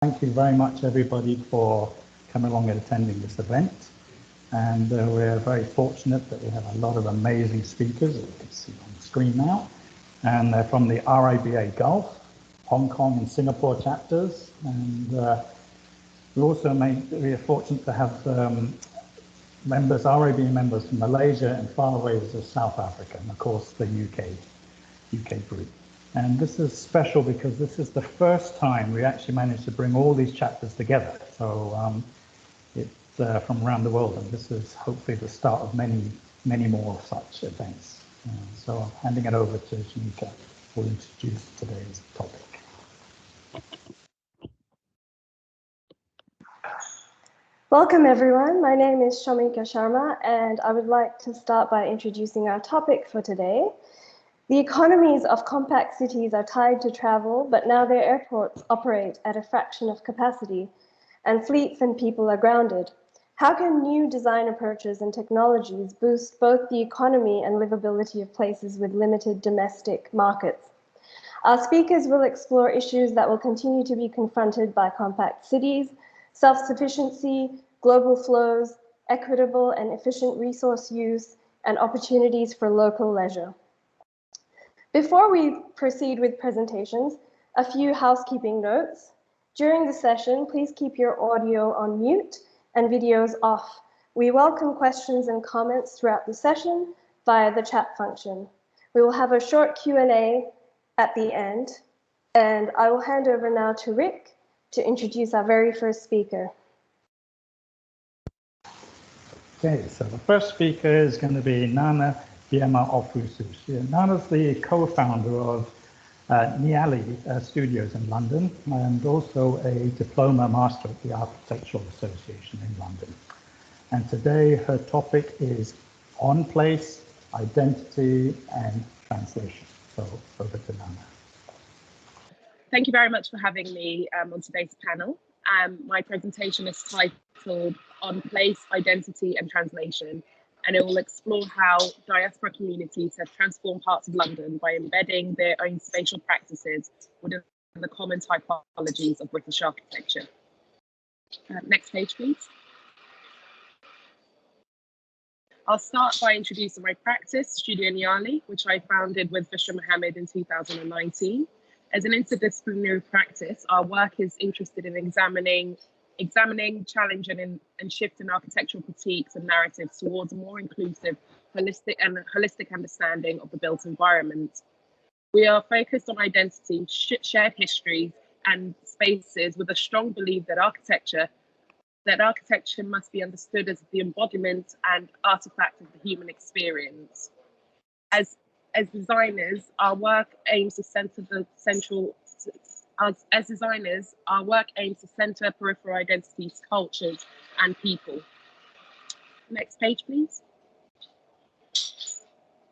Thank you very much, everybody, for coming along and attending this event. And we're very fortunate that we have a lot of amazing speakers that you can see on the screen now. And they're from the RIBA Gulf, Hong Kong and Singapore chapters. And we are fortunate to have members, RIBA members from Malaysia and far away as South Africa, and of course the UK group. And this is special because this is the first time we actually managed to bring all these chapters together. So it's from around the world, and this is hopefully the start of many more such events. So I'm handing it over to Yutaka, who will introduce today's topic. Welcome everyone, my name is Shamika Sharma and I would like to start by introducing our topic for today. The economies of compact cities are tied to travel, but now their airports operate at a fraction of capacity and fleets and people are grounded. How can new design approaches and technologies boost both the economy and livability of places with limited domestic markets? Our speakers will explore issues that will continue to be confronted by compact cities: self-sufficiency, global flows, equitable and efficient resource use, and opportunities for local leisure. Before we proceed with presentations, a few housekeeping notes. During the session, please keep your audio on mute and videos off. We welcome questions and comments throughout the session via the chat function. We will have a short Q&A at the end, and I will hand over now to Rick to introduce our very first speaker. Okay, so the first speaker is going to be Nana Biamah-Ofusu. Nana's the co-founder of NYALI Studios in London and also a diploma master at the Architectural Association in London. And today her topic is on place, identity and translation. So over to Nana. Thank you very much for having me on today's panel. My presentation is titled On Place, Identity and Translation, and it will explore how diaspora communities have transformed parts of London by embedding their own spatial practices within the common typologies of British architecture. Next page, please. I'll start by introducing my practice, Studio NYALI, which I founded with Vishwa Mohammed in 2019. As an interdisciplinary practice, our work is interested in examining, challenging and shifting architectural critiques and narratives towards a more inclusive, holistic understanding of the built environment. We are focused on identity, shared histories and spaces with a strong belief that architecture must be understood as the embodiment and artifact of the human experience. As designers, our work aims to center peripheral identities, cultures, and people. Next page, please.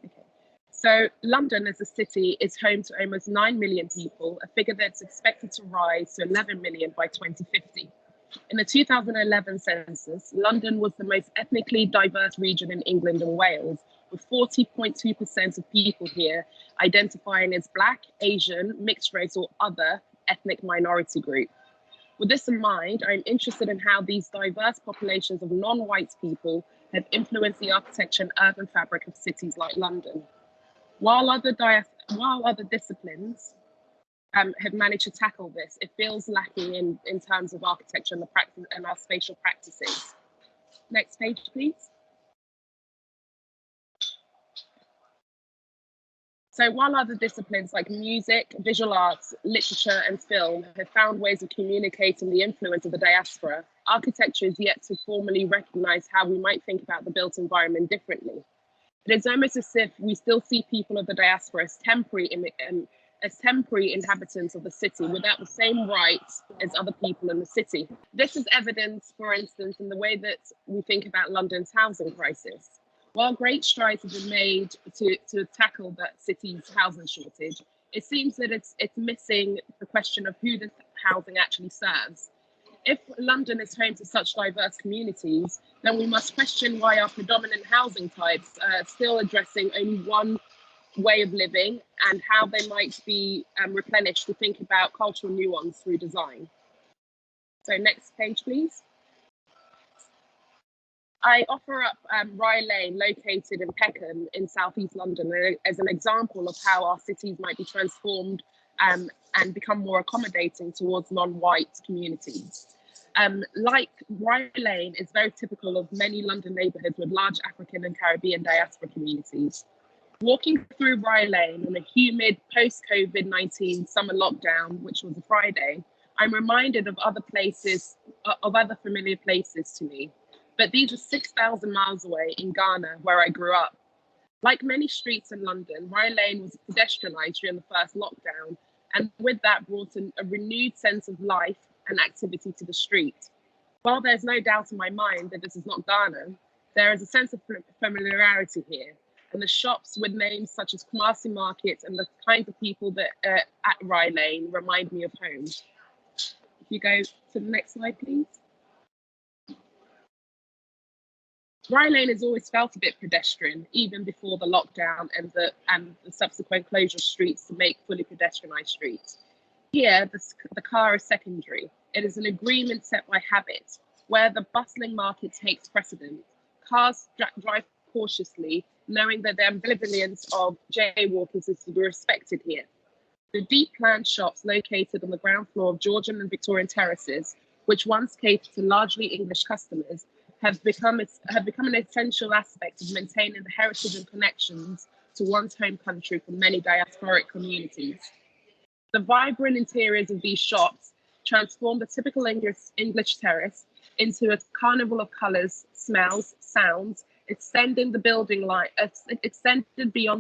Okay. So London as a city is home to almost 9 million people, a figure that's expected to rise to 11 million by 2050. In the 2011 census, London was the most ethnically diverse region in England and Wales, with 40.2% of people here identifying as Black, Asian, mixed race, or other ethnic minority group. With this in mind, I'm interested in how these diverse populations of non-white people have influenced the architecture and urban fabric of cities like London. While other disciplines have managed to tackle this, it feels lacking in terms of architecture and the practice and our spatial practices. Next page, please. So while other disciplines like music, visual arts, literature and film have found ways of communicating the influence of the diaspora, architecture is yet to formally recognize how we might think about the built environment differently. It is almost as if we still see people of the diaspora as temporary inhabitants of the city without the same rights as other people in the city. This is evidenced, for instance, in the way that we think about London's housing crisis. While great strides have been made to tackle that city's housing shortage, it seems that it's missing the question of who this housing actually serves. If London is home to such diverse communities, then we must question why our predominant housing types are still addressing only one way of living and how they might be replenished to think about cultural nuance through design. So next page, please. I offer up Rye Lane, located in Peckham in southeast London, as an example of how our cities might be transformed and become more accommodating towards non-white communities. Like Rye Lane is very typical of many London neighbourhoods with large African and Caribbean diaspora communities. Walking through Rye Lane on a humid post-COVID-19 summer lockdown, which was a Friday, I'm reminded of other places, of other familiar places to me. But these are 6,000 miles away in Ghana, where I grew up. Like many streets in London, Rye Lane was pedestrianised during the first lockdown, and with that brought in a renewed sense of life and activity to the street. While there's no doubt in my mind that this is not Ghana, there is a sense of familiarity here, and the shops with names such as Kumasi Market and the kinds of people that at Rye Lane remind me of home. If you go to the next slide, please. Rye Lane has always felt a bit pedestrian, even before the lockdown and the subsequent closure of streets to make fully pedestrianised streets. Here, the car is secondary. It is an agreement set by habit, where the bustling market takes precedent. Cars drive cautiously, knowing that the ambivalence of jaywalkers is to be respected here. The deep planned shops located on the ground floor of Georgian and Victorian terraces, which once catered to largely English customers, have become an essential aspect of maintaining the heritage and connections to one's home country for many diasporic communities. The vibrant interiors of these shops transform the typical English terrace into a carnival of colours, smells, sounds, extended beyond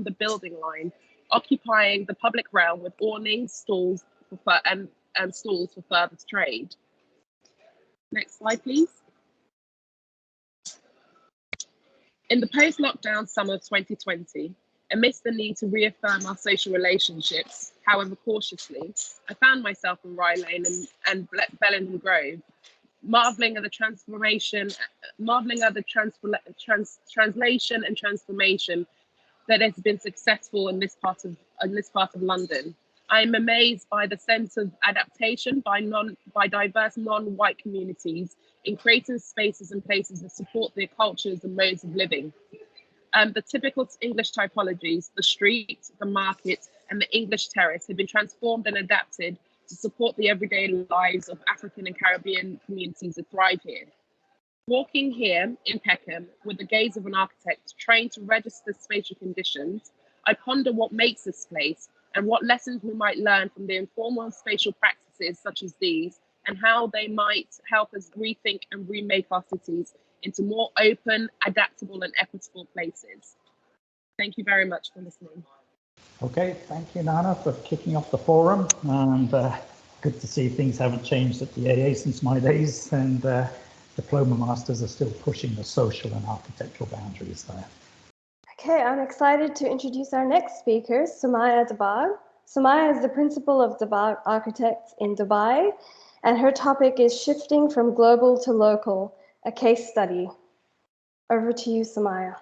the building line, occupying the public realm with awnings, stalls, and stalls for further trade. Next slide, please. In the post-lockdown summer of 2020, amidst the need to reaffirm our social relationships, however cautiously, I found myself in Rye Lane and Bellenden Grove, marvelling at the translation and transformation that has been successful in this part of London. I am amazed by the sense of adaptation by diverse non-white communities in creating spaces and places that support their cultures and modes of living. The typical English typologies, the street, the market, and the English terrace have been transformed and adapted to support the everyday lives of African and Caribbean communities that thrive here. Walking here in Peckham with the gaze of an architect trained to register spatial conditions, I ponder what makes this place and what lessons we might learn from the informal spatial practices such as these, and how they might help us rethink and remake our cities into more open, adaptable, and equitable places. Thank you very much for listening. Okay, thank you, Nana, for kicking off the forum. And good to see things haven't changed at the AA since my days, and diploma masters are still pushing the social and architectural boundaries there. Okay, I'm excited to introduce our next speaker, Sumaya Dabbagh. Sumaya is the principal of Dabbagh Architects in Dubai, and her topic is Shifting from Global to Local, a case study. Over to you, Sumaya.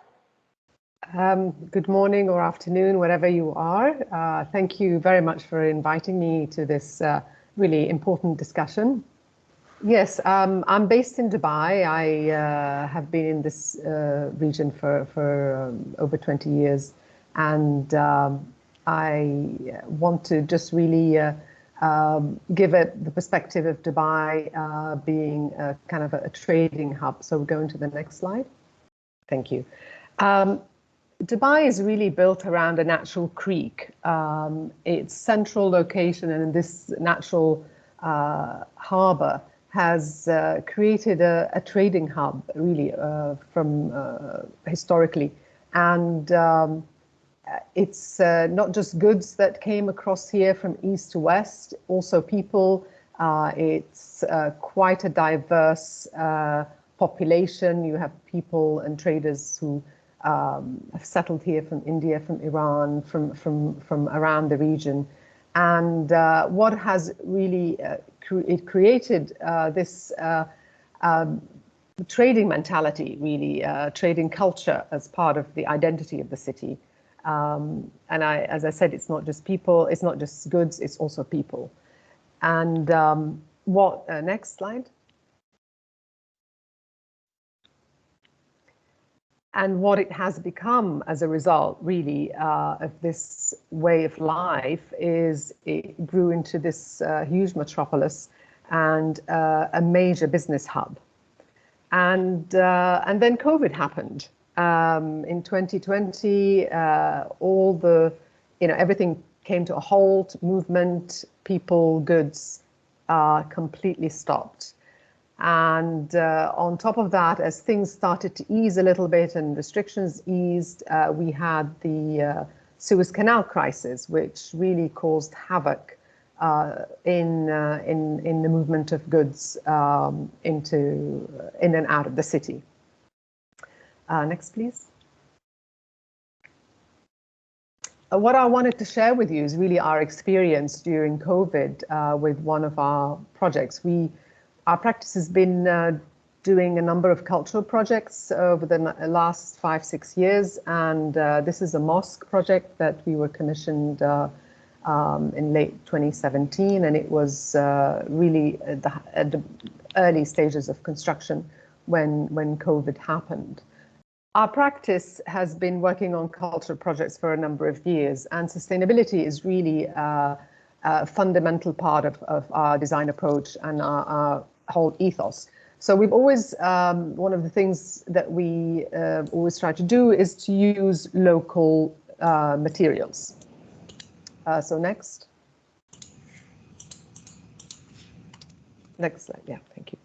Good morning or afternoon, wherever you are. Thank you very much for inviting me to this really important discussion. Yes, I'm based in Dubai. I have been in this region for over 20 years, and I want to just really give it the perspective of Dubai being kind of a trading hub. So we'll go into the next slide. Thank you. Dubai is really built around a natural creek. Its central location and this natural harbour has created a trading hub, really, from historically. And it's not just goods that came across here from east to west, also people. It's quite a diverse population. You have people and traders who have settled here from India, from Iran, from around the region. And what has really created this trading mentality, really, trading culture as part of the identity of the city. And as I said, it's not just people, it's not just goods, it's also people. And Next slide. And what it has become as a result, really, of this way of life is it grew into this huge metropolis and a major business hub. And then COVID happened. In 2020, everything came to a halt, movement, people, goods completely stopped. And on top of that, as things started to ease a little bit and restrictions eased, we had the Suez Canal crisis, which really caused havoc in the movement of goods in and out of the city. Next, please. What I wanted to share with you is really our experience during COVID with one of our projects. Our practice has been doing a number of cultural projects over the last 5-6 years, and this is a mosque project that we were commissioned in late 2017, and it was really at the early stages of construction when COVID happened. Our practice has been working on cultural projects for a number of years, and sustainability is really a fundamental part of our design approach and our whole ethos. So we've always, one of the things that we always try to do is to use local materials. So next. Next slide, yeah, thank you.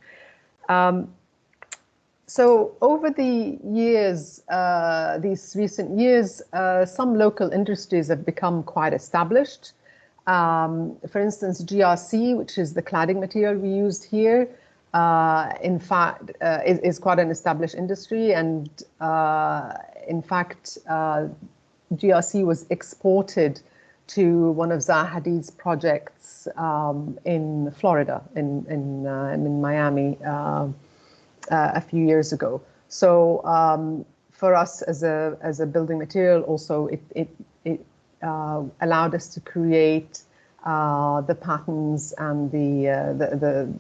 So over the years, these recent years, some local industries have become quite established. For instance, GRC, which is the cladding material we used here, in fact, is quite an established industry. And in fact, GRC was exported to one of Zaha Hadid's projects in Florida, in Miami, a few years ago. So for us as a building material, also it allowed us to create the patterns and the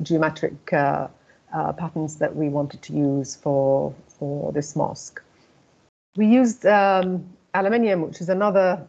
geometric patterns that we wanted to use for this mosque. We used aluminium, which is another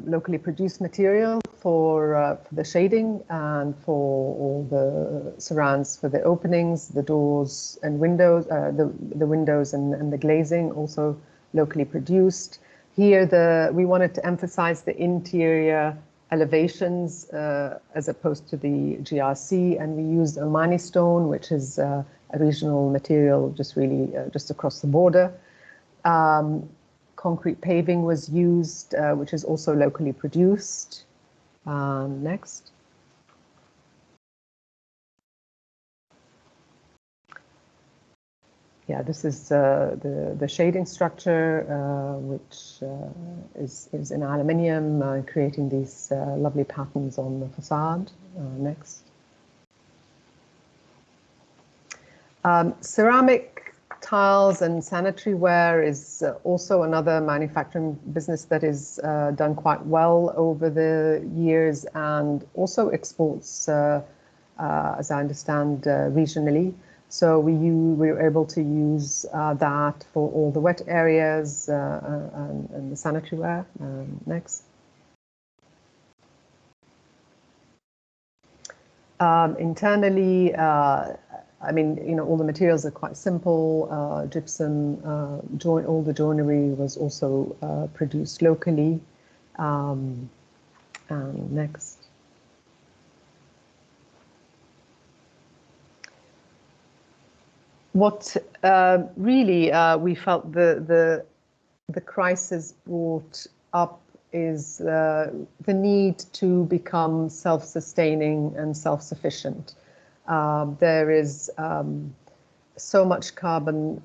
locally produced material for the shading and for all the surrounds for the openings, the doors and windows, the windows and the glazing, also locally produced. Here, we wanted to emphasize the interior elevations as opposed to the GRC, and we used Omani stone, which is a regional material just across the border. Concrete paving was used, which is also locally produced. Next. Yeah, this is the shading structure, which is in aluminium, creating these lovely patterns on the facade. Next. Ceramic tiles and sanitary ware is also another manufacturing business that is done quite well over the years, and also exports, as I understand, regionally. So we were able to use that for all the wet areas and the sanitary ware. Next. Internally, I mean, all the materials are quite simple. Gypsum, all the joinery was also produced locally. Next. What really we felt the crisis brought up is the need to become self-sustaining and self-sufficient. There is so much carbon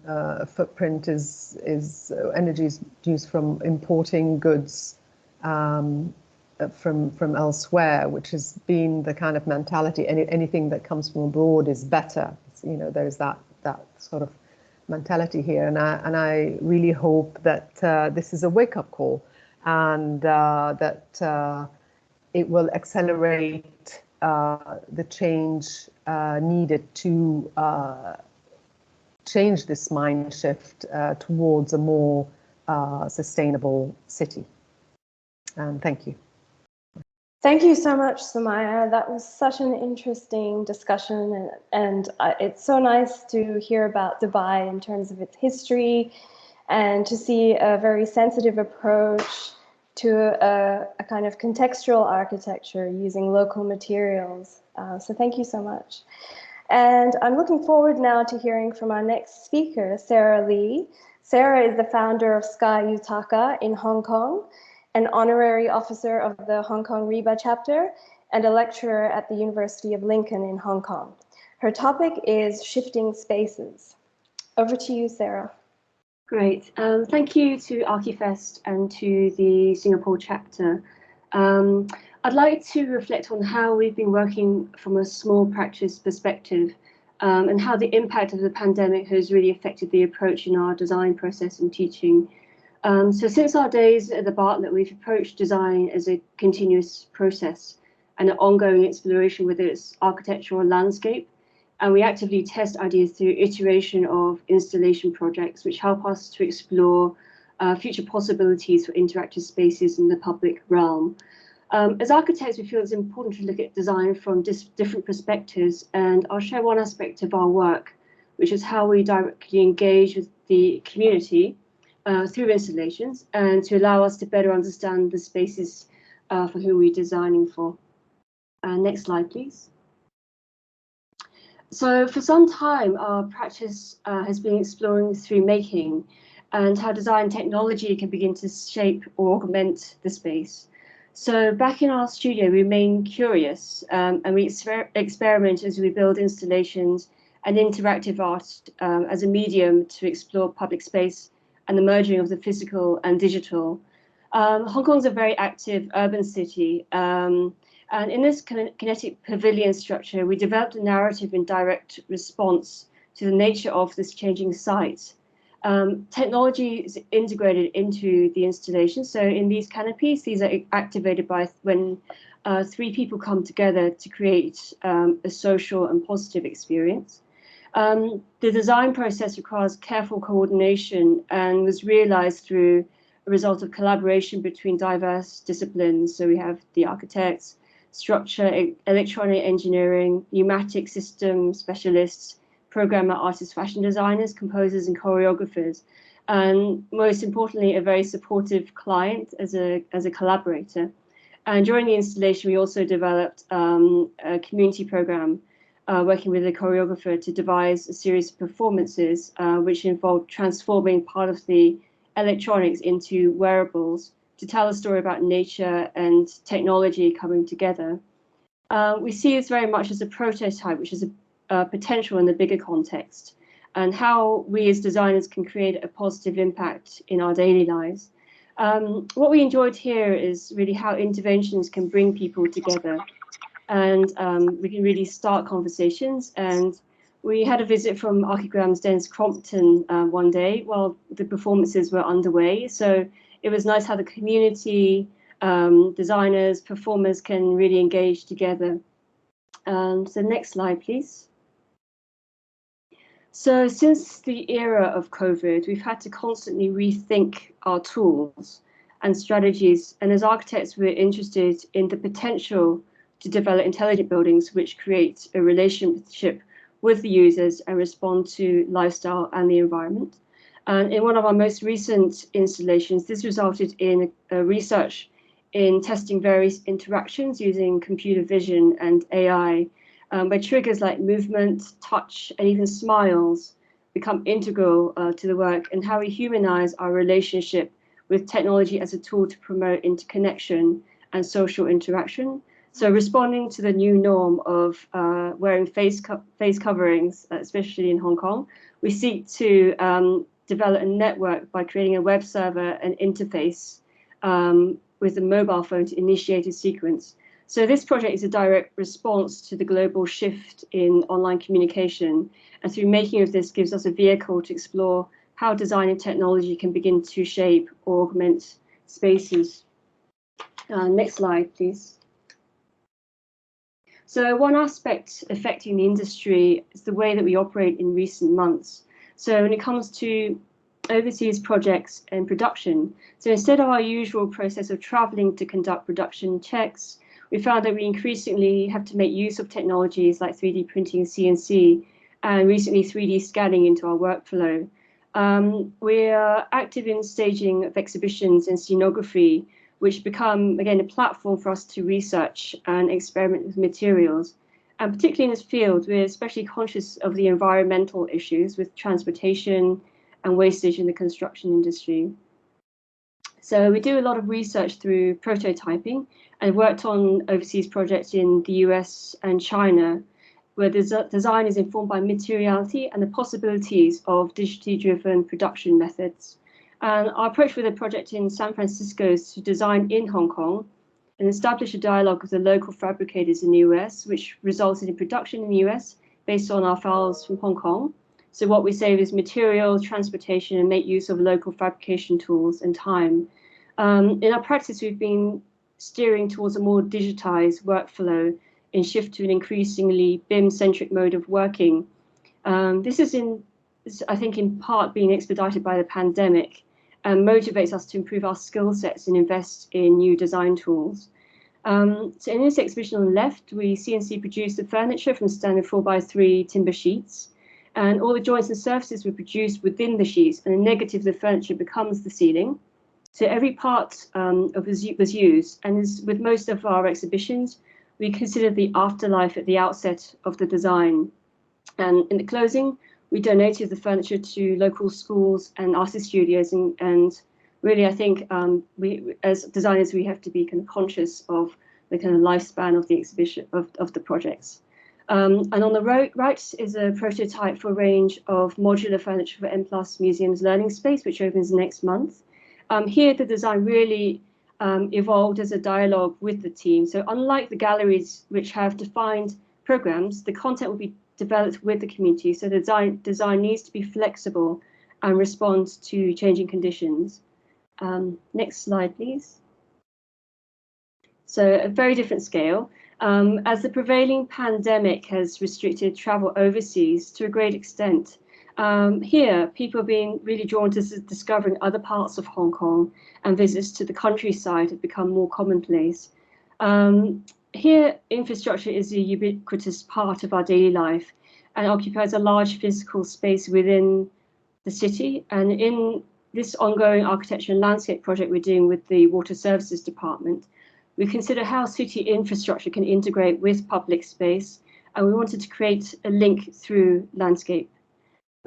footprint energy is used from importing goods from elsewhere, which has been the kind of mentality. Anything that comes from abroad is better. There's that sort of mentality here, and I really hope that this is a wake-up call, and that it will accelerate the change needed to change this mind shift towards a more sustainable city. And thank you. Thank you so much, Sumaya. That was such an interesting discussion, and it's so nice to hear about Dubai in terms of its history and to see a very sensitive approach to a kind of contextual architecture using local materials. So thank you so much. And I'm looking forward now to hearing from our next speaker, Sarah Lee. Sarah is the founder of Sky Yutaka in Hong Kong, an honorary officer of the Hong Kong RIBA Chapter, and a lecturer at the University of Lincoln in Hong Kong. Her topic is shifting spaces. Over to you, Sarah. Great. Thank you to Archifest and to the Singapore chapter. I'd like to reflect on how we've been working from a small practice perspective and how the impact of the pandemic has really affected the approach in our design process and teaching. So since our days at the Bartlett, we've approached design as a continuous process and an ongoing exploration with its architectural landscape. And we actively test ideas through iteration of installation projects, which help us to explore future possibilities for interactive spaces in the public realm. As architects, we feel it's important to look at design from different perspectives, and I'll share one aspect of our work, which is how we directly engage with the community through installations and to allow us to better understand the spaces for whom we're designing for. Next slide, please. So for some time, our practice has been exploring through making and how design technology can begin to shape or augment the space. So back in our studio, we remain curious and we experiment as we build installations and interactive art as a medium to explore public space and the merging of the physical and digital. Hong Kong's a very active urban city, and in this kinetic pavilion structure, we developed a narrative in direct response to the nature of this changing site. Technology is integrated into the installation. So in these canopies, these are activated by when 3 people come together to create a social and positive experience. The design process requires careful coordination and was realized through a result of collaboration between diverse disciplines. So we have the architects, structure, electronic engineering, pneumatic system specialists, programmer, artists, fashion designers, composers, and choreographers. And most importantly, a very supportive client as a collaborator. And during the installation, we also developed a community program working with a choreographer to devise a series of performances which involved transforming part of the electronics into wearables to tell a story about nature and technology coming together. We see this very much as a prototype, which is a potential in the bigger context, and how we as designers can create a positive impact in our daily lives. What we enjoyed here is really how interventions can bring people together, and we can really start conversations. And we had a visit from Archigram's Dennis Crompton one day while the performances were underway. So it was nice how the community, designers, performers can really engage together. So next slide, please. So since the era of COVID, we've had to constantly rethink our tools and strategies. And as architects, we're interested in the potential to develop intelligent buildings which create a relationship with the users and respond to lifestyle and the environment. And in one of our most recent installations, this resulted in a research in testing various interactions using computer vision and AI, where triggers like movement, touch, and even smiles become integral to the work, and how we humanize our relationship with technology as a tool to promote interconnection and social interaction. So responding to the new norm of wearing face coverings, especially in Hong Kong, we seek to develop a network by creating a web server and interface with a mobile phone to initiate a sequence. So this project is a direct response to the global shift in online communication, and through making of this gives us a vehicle to explore how design and technology can begin to shape or augment spaces. Next slide, please. So one aspect affecting the industry is the way that we operate in recent months. So when it comes to overseas projects and production, so instead of our usual process of traveling to conduct production checks, we found that we increasingly have to make use of technologies like 3D printing, CNC, and recently 3D scanning into our workflow. We are active in staging of exhibitions and scenography, which become, again, a platform for us to research and experiment with materials. And particularly in this field, we're especially conscious of the environmental issues with transportation and wastage in the construction industry. So we do a lot of research through prototyping and worked on overseas projects in the US and China, where the design is informed by materiality and the possibilities of digitally driven production methods. And our approach with a project in San Francisco is to design in Hong Kong and establish a dialogue with the local fabricators in the US, which resulted in production in the US based on our files from Hong Kong. So what we save is material, transportation, and make use of local fabrication tools and time. In our practice, we've been steering towards a more digitized workflow and shift to an increasingly BIM-centric mode of working. This is, I think, in part being expedited by the pandemic and motivates us to improve our skill sets and invest in new design tools. So in this exhibition on the left, we CNC produced the furniture from standard 4x3 timber sheets, and all the joints and surfaces were produced within the sheets, and the negative of the furniture becomes the ceiling. So every part was used, and as with most of our exhibitions, we consider the afterlife at the outset of the design. And in the closing, we donated the furniture to local schools and artist studios, and really, I think we, as designers, we have to be kind of conscious of the kind of lifespan of the exhibition, of the projects. And on the right is a prototype for a range of modular furniture for M+ Museum's learning space, which opens next month. Here, the design really evolved as a dialogue with the team. So unlike the galleries, which have defined programs, the content will be developed with the community. So the design needs to be flexible and respond to changing conditions. Next slide, please. So a very different scale. As the prevailing pandemic has restricted travel overseas to a great extent, here people are being really drawn to discovering other parts of Hong Kong, and visits to the countryside have become more commonplace. Here, infrastructure is a ubiquitous part of our daily life and occupies a large physical space within the city. And in this ongoing architecture and landscape project we're doing with the Water Services Department, we consider how city infrastructure can integrate with public space, and we wanted to create a link through landscape.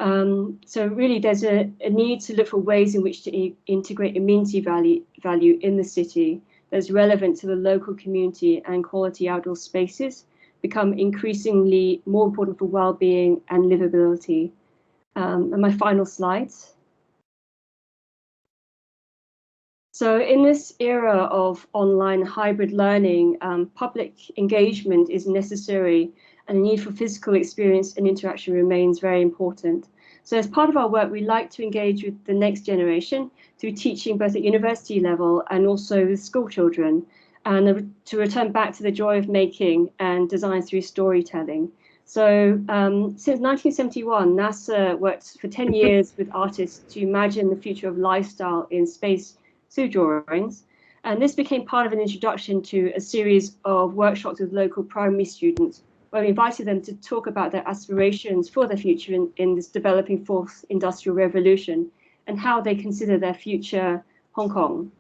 So really there's a need to look for ways in which to integrate amenity value in the city that's relevant to the local community, and quality outdoor spaces become increasingly more important for well-being and livability. And my final slides. So in this era of online hybrid learning, public engagement is necessary, and the need for physical experience and interaction remains very important. So as part of our work, we like to engage with the next generation through teaching both at university level and also with school children, and to return back to the joy of making and design through storytelling. So since 1971, NASA worked for 10 years with artists to imagine the future of lifestyle in space through drawings. And this became part of an introduction to a series of workshops with local primary students, where we invited them to talk about their aspirations for their future in this developing fourth industrial revolution, and how they consider their future Hong Kong.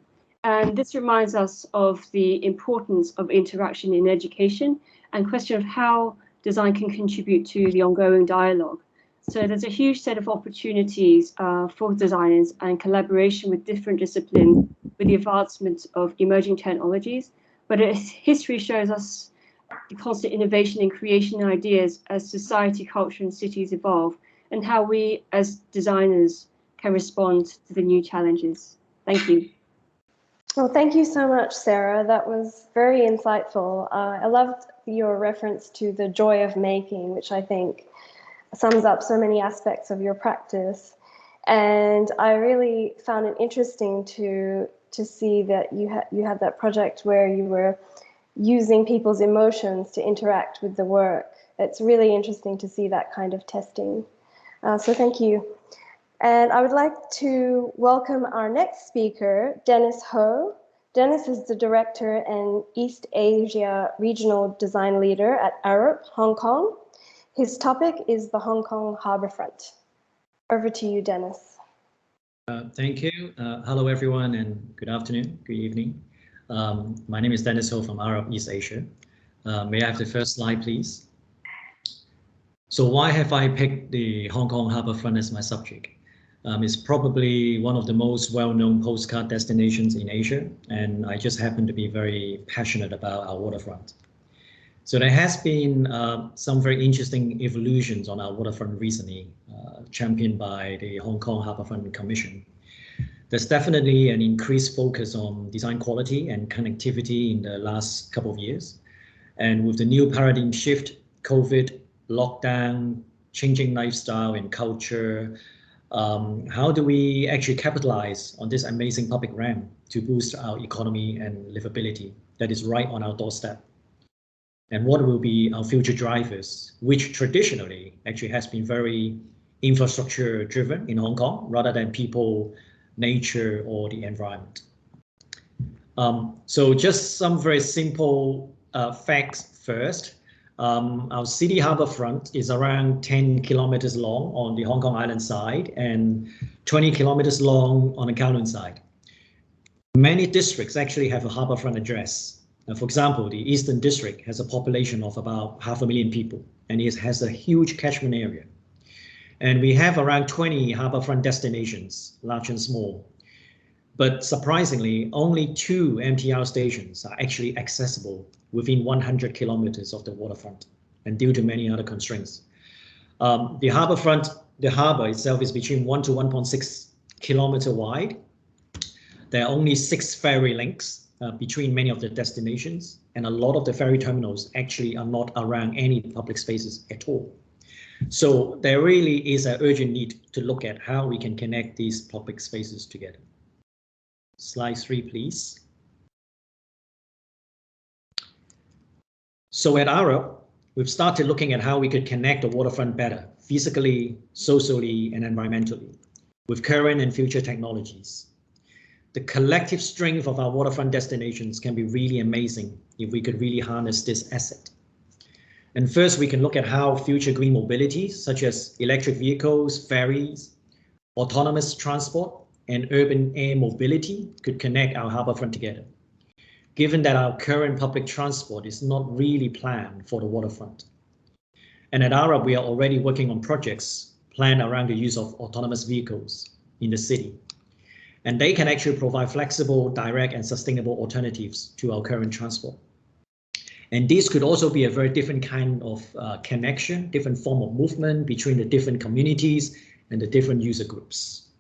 And this reminds us of the importance of interaction in education, and question of how design can contribute to the ongoing dialogue. So there's a huge set of opportunities for designers and collaboration with different disciplines with the advancement of emerging technologies. But history shows us the constant innovation and creation ideas as society, culture, and cities evolve, and how we as designers can respond to the new challenges. Thank you. Well, thank you so much, Sarah. That was very insightful. I loved your reference to the joy of making, which I think sums up so many aspects of your practice. And I really found it interesting to see that you had that project where you were using people's emotions to interact with the work. It's really interesting to see that kind of testing. So thank you. And I would like to welcome our next speaker, Dennis Ho. Dennis is the Director and East Asia Regional Design Leader at ARUP, Hong Kong. His topic is the Hong Kong harbourfront. Over to you, Dennis. Thank you. Hello, everyone, and good afternoon, good evening. My name is Dennis Ho from ARUP East Asia. May I have the first slide, please? So why have I picked the Hong Kong harbourfront as my subject? It's probably one of the most well-known postcard destinations in Asia, and I just happen to be very passionate about our waterfront. So there has been some very interesting evolutions on our waterfront recently, championed by the Hong Kong Harbourfront Commission. There's definitely an increased focus on design quality and connectivity in the last couple of years. And with the new paradigm shift, COVID, lockdown, changing lifestyle and culture, how do we actually capitalize on this amazing public realm to boost our economy and livability that is right on our doorstep? And what will be our future drivers, which traditionally actually has been very infrastructure driven in Hong Kong rather than people, nature, or the environment. So just some very simple facts first. Our city harbourfront is around 10 kilometers long on the Hong Kong Island side and 20 kilometers long on the Kowloon side. Many districts actually have a harbourfront address. For example, the Eastern District has a population of about 500,000 people, and it has a huge catchment area. And we have around 20 harbourfront destinations, large and small. But surprisingly, only 2 MTR stations are actually accessible within 100 kilometers of the waterfront, and due to many other constraints. The harbour itself is between 1 to 1.6 kilometer wide. There are only 6 ferry links between many of the destinations, and a lot of the ferry terminals actually are not around any public spaces at all. So there really is an urgent need to look at how we can connect these public spaces together. Slide 3, please. So at ARUP, we've started looking at how we could connect the waterfront better, physically, socially, and environmentally, with current and future technologies. The collective strength of our waterfront destinations can be really amazing if we could really harness this asset. And first, we can look at how future green mobility, such as electric vehicles, ferries, autonomous transport, and urban air mobility could connect our harbourfront together, given that our current public transport is not really planned for the waterfront. And at ARUP, we are already working on projects planned around the use of autonomous vehicles in the city. And they can actually provide flexible, direct, and sustainable alternatives to our current transport. And this could also be a very different kind of connection, different form of movement between the different communities and the different user groups.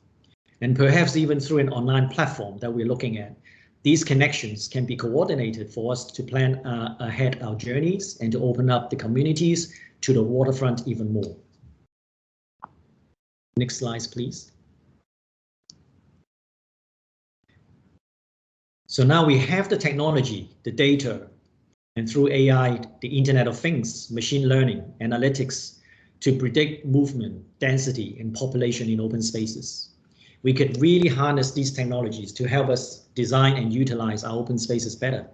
And perhaps even through an online platform that we're looking at, these connections can be coordinated for us to plan ahead our journeys and to open up the communities to the waterfront even more. Next slide, please. So now we have the technology, the data, and through AI, the Internet of Things, machine learning, analytics, to predict movement, density, and population in open spaces. We could really harness these technologies to help us design and utilize our open spaces better.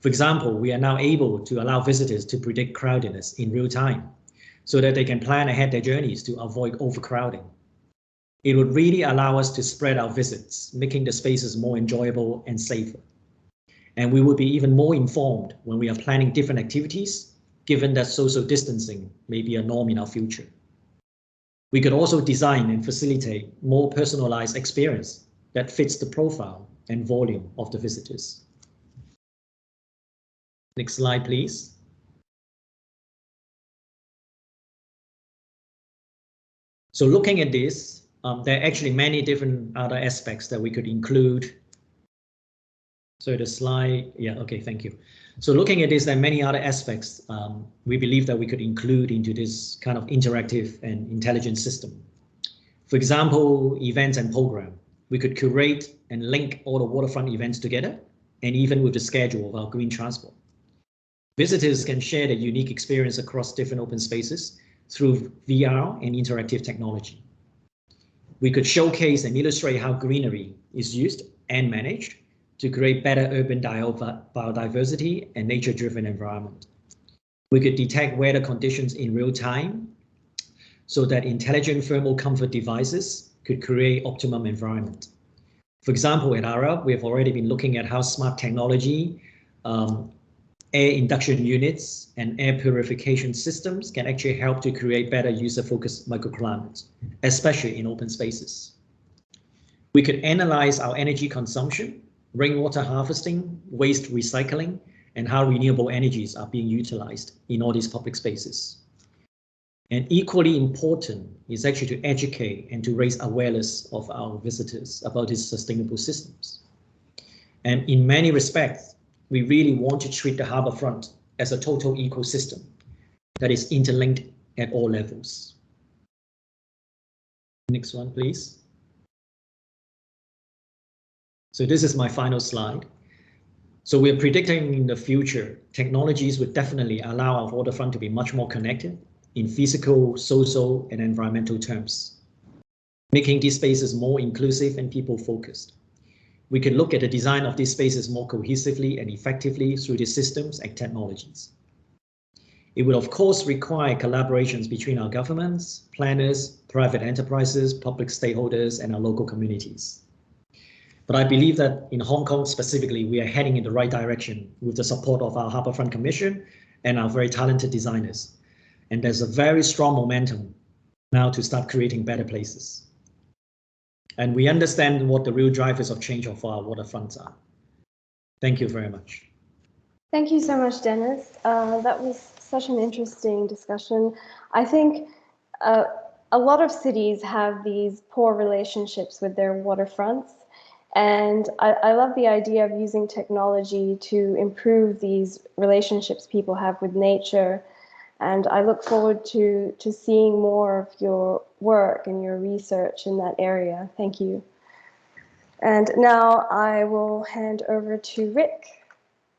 For example, we are now able to allow visitors to predict crowdedness in real time so that they can plan ahead their journeys to avoid overcrowding. It would really allow us to spread our visits, making the spaces more enjoyable and safer. And we will be even more informed when we are planning different activities, given that social distancing may be a norm in our future. We could also design and facilitate more personalized experience that fits the profile and volume of the visitors. Next slide, please. So looking at this, there are actually many different other aspects that we could include. So the slide, yeah, okay, thank you. So looking at this, there are many other aspects we believe that we could include into this kind of interactive and intelligent system. For example, events and program. We could curate and link all the waterfront events together, and even with the schedule of our green transport. Visitors can share their unique experience across different open spaces through VR and interactive technology. We could showcase and illustrate how greenery is used and managed to create better urban biodiversity and nature-driven environment. We could detect weather conditions in real time so that intelligent thermal comfort devices could create optimum environment. For example, at ARUP, we have already been looking at how smart technology, air induction units and air purification systems can actually help to create better user-focused microclimates, especially in open spaces. We could analyze our energy consumption, rainwater harvesting, waste recycling, and how renewable energies are being utilized in all these public spaces. And equally important is actually to educate and to raise awareness of our visitors about these sustainable systems. And in many respects, we really want to treat the harbourfront as a total ecosystem that is interlinked at all levels. Next one, please. So this is my final slide. So we're predicting in the future, technologies would definitely allow our waterfront to be much more connected in physical, social, and environmental terms, making these spaces more inclusive and people-focused. We can look at the design of these spaces more cohesively and effectively through these systems and technologies. It will, of course, require collaborations between our governments, planners, private enterprises, public stakeholders, and our local communities. But I believe that in Hong Kong specifically, we are heading in the right direction with the support of our Harbourfront Commission and our very talented designers. And there's a very strong momentum now to start creating better places. And we understand what the real drivers of change of our waterfronts are. Thank you very much. Thank you so much, Dennis. That was such an interesting discussion. I think a lot of cities have these poor relationships with their waterfronts. And I love the idea of using technology to improve these relationships people have with nature. And I look forward to seeing more of your work and your research in that area. Thank you. And now I will hand over to Rick,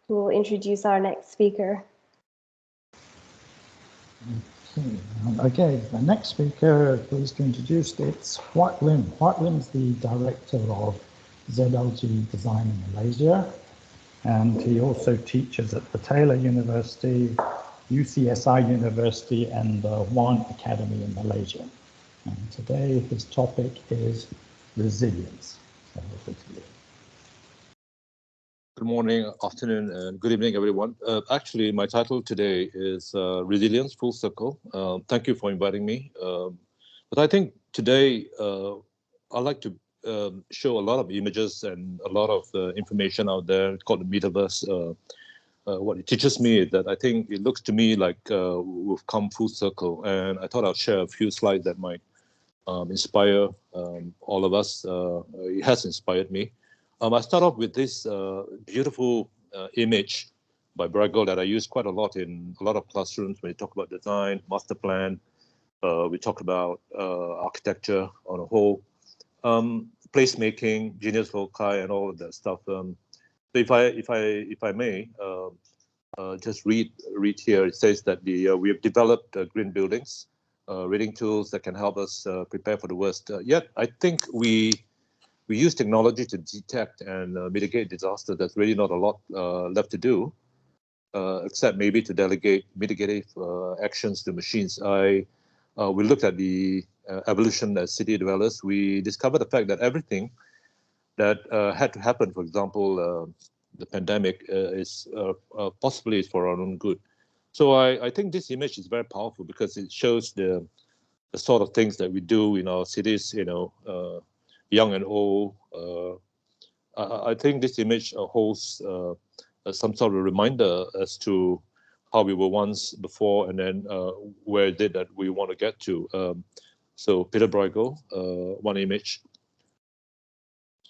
who will introduce our next speaker. Okay, the next speaker, pleased to introduce, it's Huat Lim. Huat Lim is the director of zlgdesign in Malaysia, and he also teaches at the Taylor University, UCSI University, and the Wong Academy in Malaysia. And today his topic is resilience. So good morning, afternoon, and good evening, everyone. Actually, my title today is Resilience, Full Circle. Thank you for inviting me. But I think today I'd like to show a lot of images and a lot of information out there called the metaverse. What it teaches me is that I think it looks to me like we've come full circle, and I thought I'd share a few slides that might inspire all of us. It has inspired me. I start off with this beautiful image by Brago that I use quite a lot in a lot of classrooms when we talk about design, master plan, we talk about architecture on a whole, placemaking, genius loci, and all of that stuff. So if I may just read here, it says that we have developed green buildings, reading tools that can help us prepare for the worst. Yet I think we use technology to detect and mitigate disaster. There's really not a lot left to do, except maybe to delegate mitigative actions to machines. We looked at the evolution as city dwellers. We discovered the fact that everything that had to happen, for example, the pandemic, is possibly for our own good. So I think this image is very powerful because it shows the sort of things that we do in our cities, you know, young and old. I think this image holds some sort of reminder as to how we were once before, and then where it did that we want to get to. So Peter Bruegel, one image.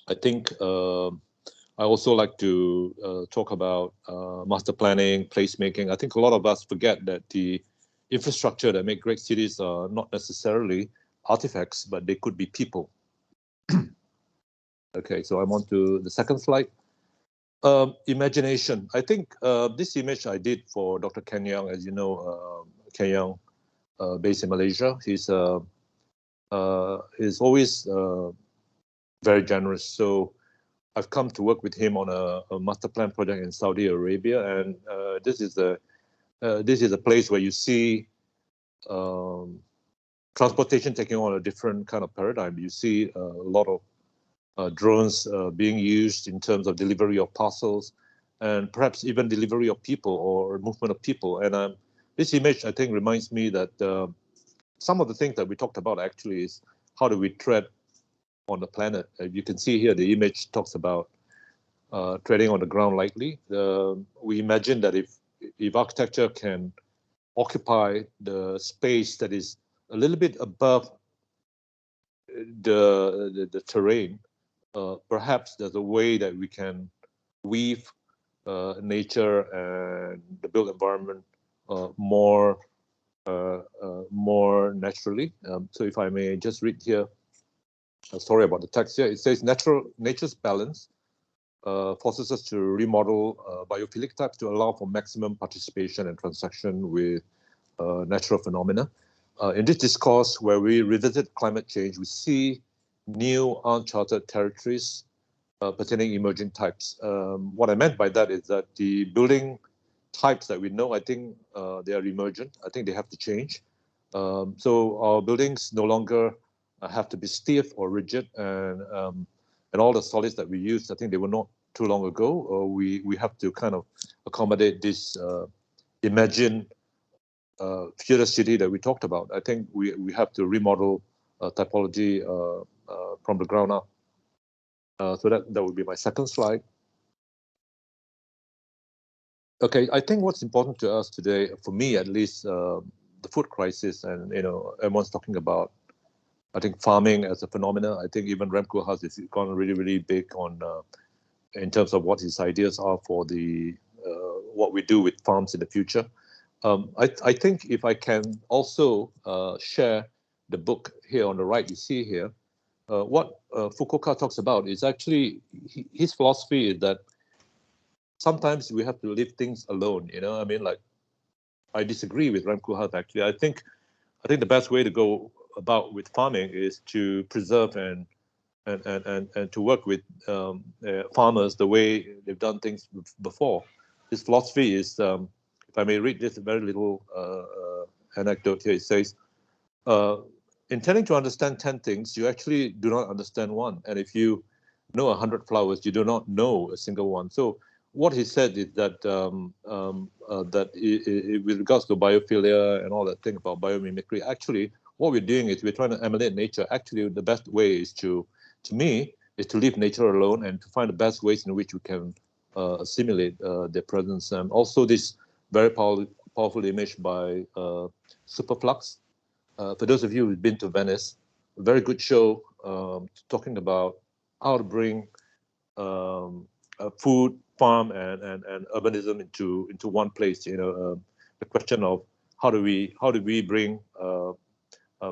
I think I also like to talk about master planning, placemaking. I think a lot of us forget that the infrastructure that make great cities are not necessarily artifacts, but they could be people. Okay, so I'm on to the second slide. Imagination. I think this image I did for Dr. Ken Young, as you know, Ken Young, based in Malaysia. He's always very generous. So I've come to work with him on a master plan project in Saudi Arabia, and this is a place where you see transportation taking on a different kind of paradigm. You see a lot of drones being used in terms of delivery of parcels, and perhaps even delivery of people or movement of people. And this image, I think, reminds me that some of the things that we talked about actually is how do we tread on the planet. You can see here the image talks about treading on the ground lightly. We imagine that if architecture can occupy the space that is a little bit above the terrain, perhaps there's a way that we can weave nature and the built environment more naturally. So if I may just read here, sorry about the text here. It says nature's balance forces us to remodel biophilic types to allow for maximum participation and transaction with natural phenomena. In this discourse, where we revisit climate change, we see new uncharted territories pertaining emerging types. What I meant by that is that the building types that we know, I think they are emergent. I think they have to change. So our buildings no longer have to be stiff or rigid, and all the solids that we use, I think they were not too long ago. We have to kind of accommodate this imagined future city that we talked about. I think we have to remodel typology from the ground up. So that would be my second slide. Okay, I think what's important to us today, for me at least, the food crisis, and everyone's talking about, I think, farming as a phenomenon. I think even Rem Koolhaas has gone really, really big on in terms of what his ideas are for the what we do with farms in the future. I think if I can also share the book here on the right, you see here, what Fukuoka talks about is actually, his philosophy is that sometimes we have to leave things alone. I mean, like, I disagree with Rem Koolhaas actually. I think the best way to go about with farming is to preserve and to work with farmers the way they've done things before. His philosophy is, if I may read this very little anecdote here, it says, intending to understand 10 things, you actually do not understand one. And if you know 100 flowers, you do not know a single one. So what he said is that with regards to biophilia and all that thing about biomimicry, actually, what we're doing is we're trying to emulate nature. Actually, the best way is to me, is to leave nature alone and to find the best ways in which we can assimilate their presence. And also this very powerful image by Superflux. For those of you who've been to Venice, a very good show talking about how to bring food, farm, and urbanism into one place. The question of how do we bring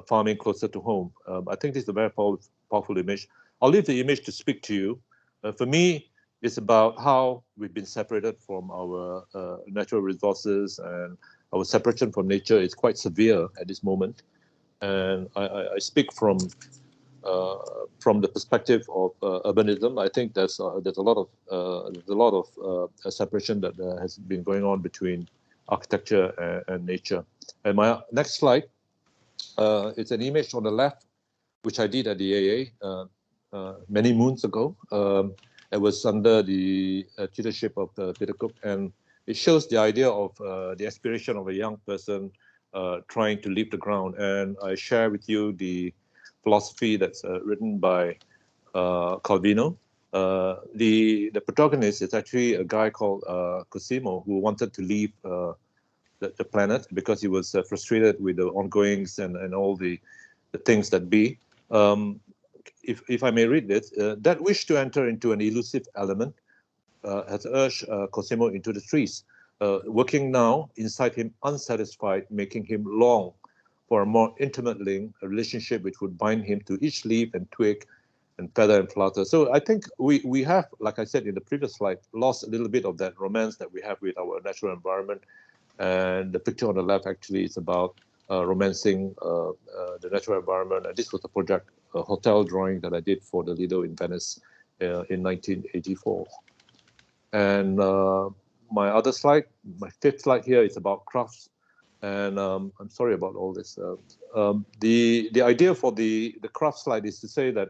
farming closer to home. I think this is a very powerful image. I'll leave the image to speak to you. For me, it's about how we've been separated from our natural resources, and our separation from nature is quite severe at this moment. And I speak from the perspective of urbanism. I think there's a lot of separation that has been going on between architecture and nature. And my next slide, it's an image on the left, which I did at the AA many moons ago. It was under the tutorship of Peter Cook, and it shows the idea of the aspiration of a young person trying to leave the ground. And I share with you the philosophy that's written by Calvino. The protagonist is actually a guy called Cosimo, who wanted to leave the planet because he was frustrated with the ongoings and all the things that be. If I may read this, that wish to enter into an elusive element has urged Cosimo into the trees, working now inside him unsatisfied, making him long for a more intimate link, a relationship which would bind him to each leaf and twig and feather and flutter. So I think we have, like I said in the previous slide, lost a little bit of that romance that we have with our natural environment. And the picture on the left actually is about romancing the natural environment. And this was a project, a hotel drawing that I did for the Lido in Venice in 1984. And my other slide, my fifth slide here, is about crafts. And I'm sorry about all this. The idea for the craft slide is to say that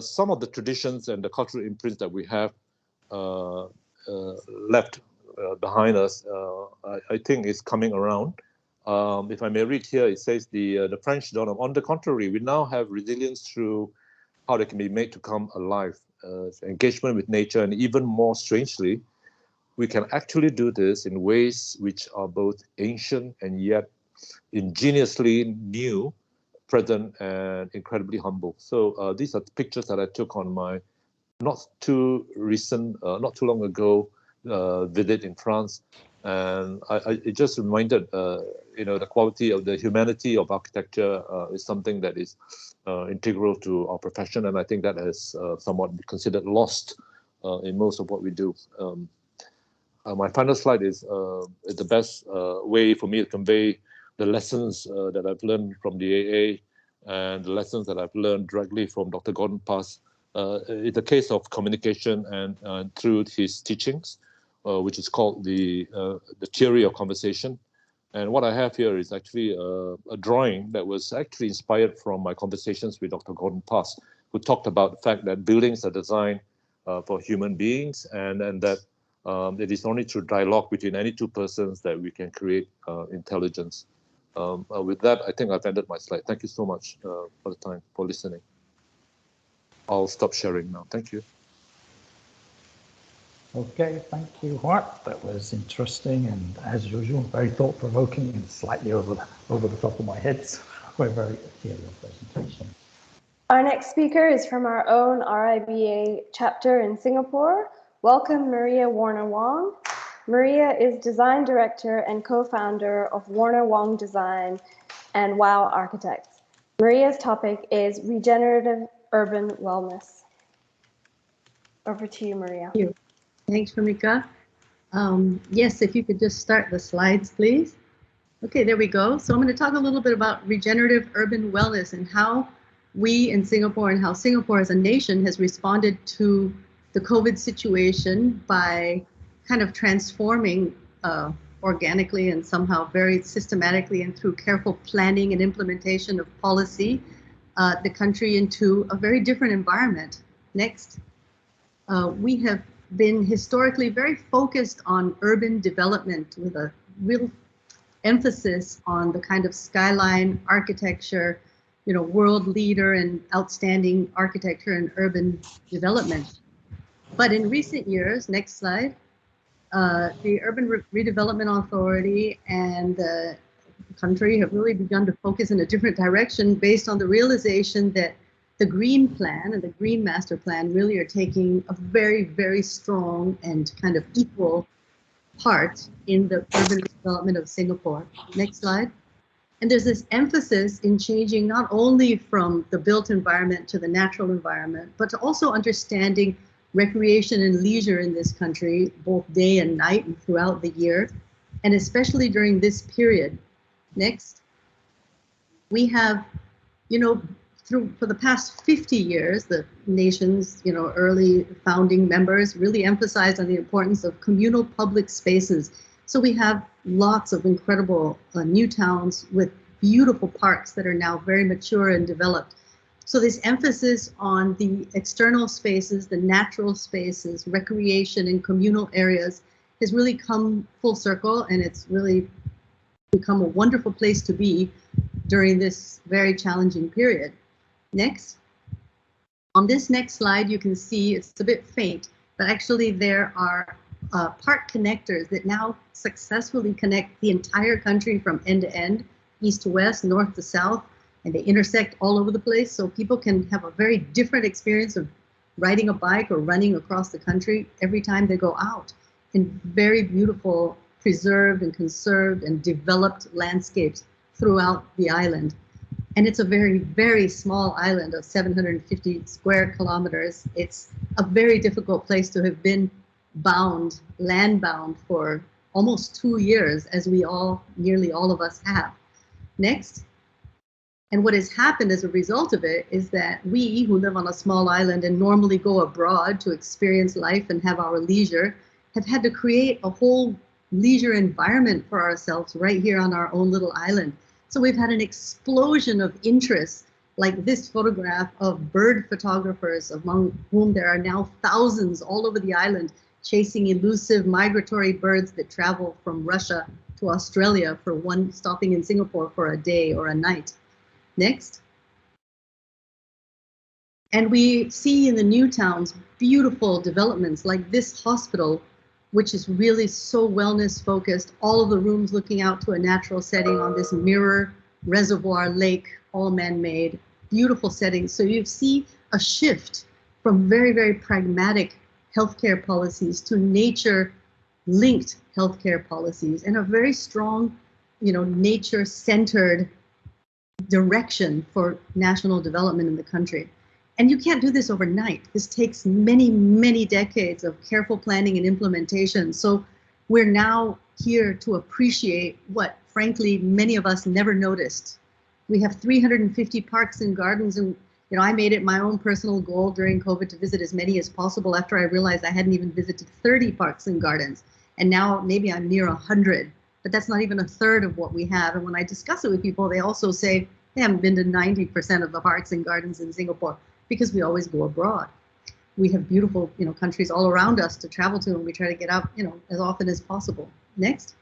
some of the traditions and the cultural imprints that we have left behind us, I think is coming around. If I may read here, it says the French don't. On the contrary, we now have resilience through how they can be made to come alive, engagement with nature, and even more strangely, we can actually do this in ways which are both ancient and yet ingeniously new, present, and incredibly humble. So these are pictures that I took on my not too long ago visit in France, and it just reminded the quality of the humanity of architecture is something that is integral to our profession, and I think that has somewhat been considered lost in most of what we do. My final slide is the best way for me to convey the lessons that I've learned from the AA and the lessons that I've learned directly from Dr. Gordon Pass. It's a case of communication and through his teachings, which is called the theory of conversation. And what I have here is actually a drawing that was actually inspired from my conversations with Dr. Gordon Pass, who talked about the fact that buildings are designed for human beings, and that it is only through dialogue between any two persons that we can create intelligence. With that, I think I've ended my slide. Thank you so much for the time, for listening. I'll stop sharing now. Thank you. Okay, thank you, Huat. That was interesting and, as usual, very thought-provoking and slightly over the top of my head. So we're very clear your presentation. Our next speaker is from our own RIBA chapter in Singapore. Welcome, Maria Warner Wong. Maria is design director and co-founder of Warner Wong Design and WOW Architects. Maria's topic is regenerative urban wellness. Over to you, Maria. Thank you. Thanks, Ramika. Yes, if you could just start the slides, please. Okay, there we go. So I'm going to talk a little bit about regenerative urban wellness and how we in Singapore and how Singapore as a nation has responded to the COVID situation by kind of transforming organically and somehow very systematically and through careful planning and implementation of policy, the country into a very different environment. Next. We have been historically very focused on urban development with a real emphasis on the kind of skyline architecture, world leader and outstanding architecture and urban development. But in recent years, next slide, the Urban Redevelopment Authority and the country have really begun to focus in a different direction based on the realization that the Green Plan and the Green Master Plan really are taking a very, very strong and kind of equal part in the urban development of Singapore. Next slide. And there's this emphasis in changing not only from the built environment to the natural environment, but to also understanding recreation and leisure in this country, both day and night and throughout the year, and especially during this period. Next. We have, for the past 50 years, the nation's, early founding members really emphasized on the importance of communal public spaces. So we have lots of incredible new towns with beautiful parks that are now very mature and developed. So this emphasis on the external spaces, the natural spaces, recreation and communal areas has really come full circle, and it's really become a wonderful place to be during this very challenging period. Next. On this next slide, you can see it's a bit faint, but actually there are park connectors that now successfully connect the entire country from end to end, east to west, north to south, and they intersect all over the place. So people can have a very different experience of riding a bike or running across the country every time they go out in very beautiful, preserved and conserved and developed landscapes throughout the island. And it's a very, very small island of 750 square kilometers. It's a very difficult place to have been bound, land bound for almost 2 years, as we all, nearly all of us have. Next. And what has happened as a result of it is that we who live on a small island and normally go abroad to experience life and have our leisure have had to create a whole leisure environment for ourselves right here on our own little island. So we've had an explosion of interest, like this photograph of bird photographers, among whom there are now thousands all over the island, chasing elusive migratory birds that travel from Russia to Australia for one, stopping in Singapore for a day or a night. Next. And we see in the new towns beautiful developments like this hospital, which is really so wellness focused, all of the rooms looking out to a natural setting on this mirror reservoir lake, all man-made, beautiful settings. So you see a shift from very, very pragmatic healthcare policies to nature-linked healthcare policies, and a very strong, nature-centered direction for national development in the country. And you can't do this overnight. This takes many, many decades of careful planning and implementation. So we're now here to appreciate what, frankly, many of us never noticed. We have 350 parks and gardens, and I made it my own personal goal during COVID to visit as many as possible after I realized I hadn't even visited 30 parks and gardens. And now maybe I'm near 100, but that's not even a third of what we have. And when I discuss it with people, they also say they haven't been to 90% of the parks and gardens in Singapore, because we always go abroad. We have beautiful, countries all around us to travel to, and we try to get out, as often as possible. Next.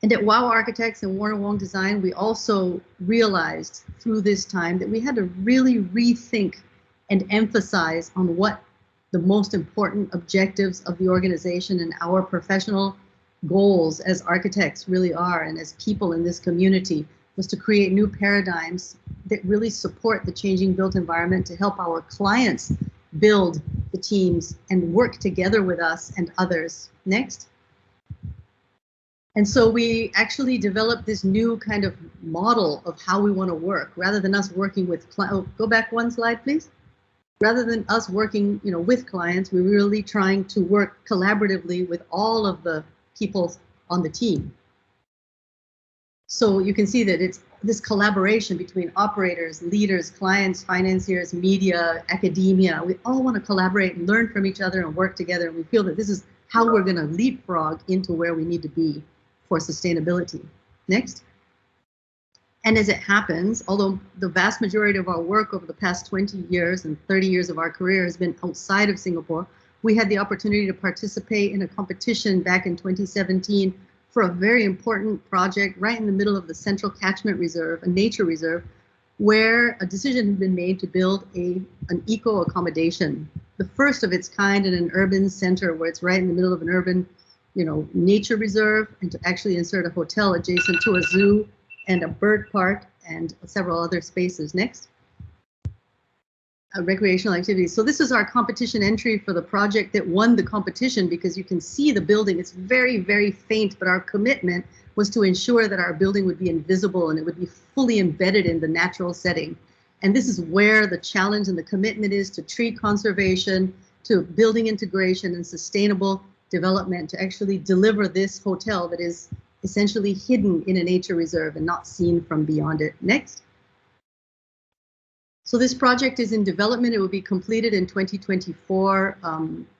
And at WOW Architects and Warner Wong Design, we also realized through this time that we had to really rethink and emphasize on what the most important objectives of the organization and our professional goals as architects really are, and as people in this community, was to create new paradigms that really support the changing built environment to help our clients build the teams and work together with us and others. Next. And so we actually developed this new kind of model of how we want to work, rather than us working with go back one slide, please. Rather than us working, with clients, we're really trying to work collaboratively with all of the people on the team. So you can see that it's this collaboration between operators, leaders, clients, financiers, media, academia. We all want to collaborate and learn from each other and work together. And we feel that this is how we're going to leapfrog into where we need to be for sustainability. Next. And as it happens, although the vast majority of our work over the past 20 years and 30 years of our career has been outside of Singapore, we had the opportunity to participate in a competition back in 2017 for a very important project right in the middle of the Central Catchment Reserve, a nature reserve, where a decision had been made to build an eco-accommodation, the first of its kind in an urban center where it's right in the middle of an urban, nature reserve, and to actually insert a hotel adjacent to a zoo and a bird park and several other spaces. Next. Recreational activities. So this is our competition entry for the project that won the competition, because you can see the building. It's very, very faint, but our commitment was to ensure that our building would be invisible and it would be fully embedded in the natural setting. And this is where the challenge and the commitment is to tree conservation, to building integration and sustainable development, to actually deliver this hotel that is essentially hidden in a nature reserve and not seen from beyond it. Next. So this project is in development. It will be completed in 2024.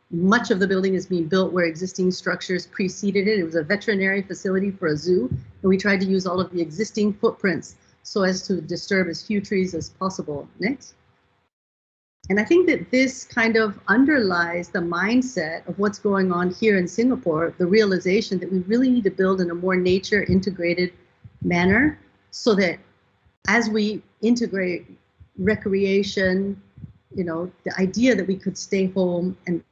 Much of the building is being built where existing structures preceded it. It was a veterinary facility for a zoo, and we tried to use all of the existing footprints so as to disturb as few trees as possible. Next. And I think that this kind of underlies the mindset of what's going on here in Singapore, the realization that we really need to build in a more nature integrated manner, so that as we integrate recreation, the idea that we could stay home and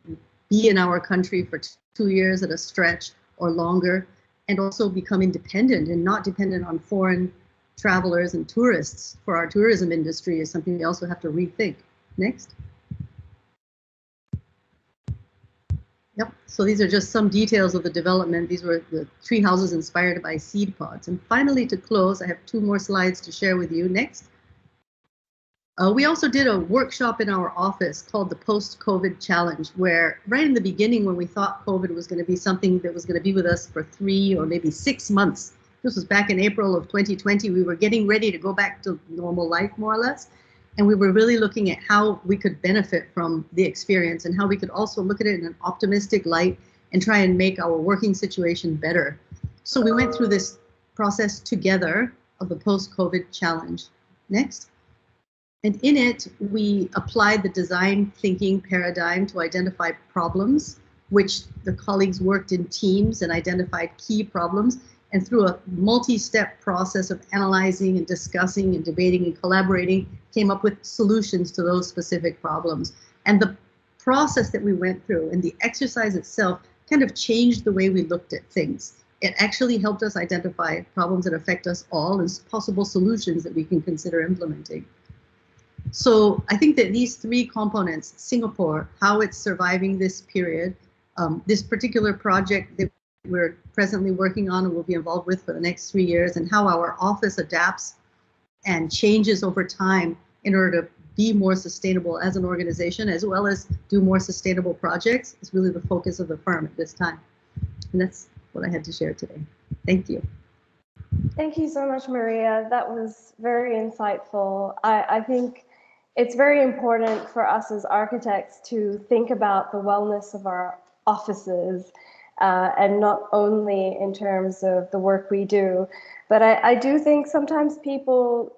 be in our country for 2 years at a stretch or longer, and also become independent and not dependent on foreign travelers and tourists for our tourism industry, is something we also have to rethink. Next. Yep, so these are just some details of the development. These were the tree houses inspired by seed pods. And finally, to close, I have 2 more slides to share with you. Next. We also did a workshop in our office called the Post-COVID Challenge, where right in the beginning, when we thought COVID was going to be something that was going to be with us for 3 or maybe 6 months, this was back in April of 2020, we were getting ready to go back to normal life, more or less. And we were really looking at how we could benefit from the experience and how we could also look at it in an optimistic light and try and make our working situation better. So we went through this process together of the Post-COVID Challenge. Next. And in it, we applied the design thinking paradigm to identify problems, which the colleagues worked in teams and identified key problems. And through a multi-step process of analyzing and discussing and debating and collaborating, came up with solutions to those specific problems. And the process that we went through and the exercise itself kind of changed the way we looked at things. It actually helped us identify problems that affect us all and possible solutions that we can consider implementing. So I think that these 3 components, Singapore, how it's surviving this period, this particular project that we're presently working on and will be involved with for the next 3 years, and how our office adapts and changes over time in order to be more sustainable as an organization, as well as do more sustainable projects, is really the focus of the firm at this time. And that's what I had to share today. Thank you. Thank you so much, Maria. That was very insightful. I think it's very important for us as architects to think about the wellness of our offices, and not only in terms of the work we do. But I do think sometimes people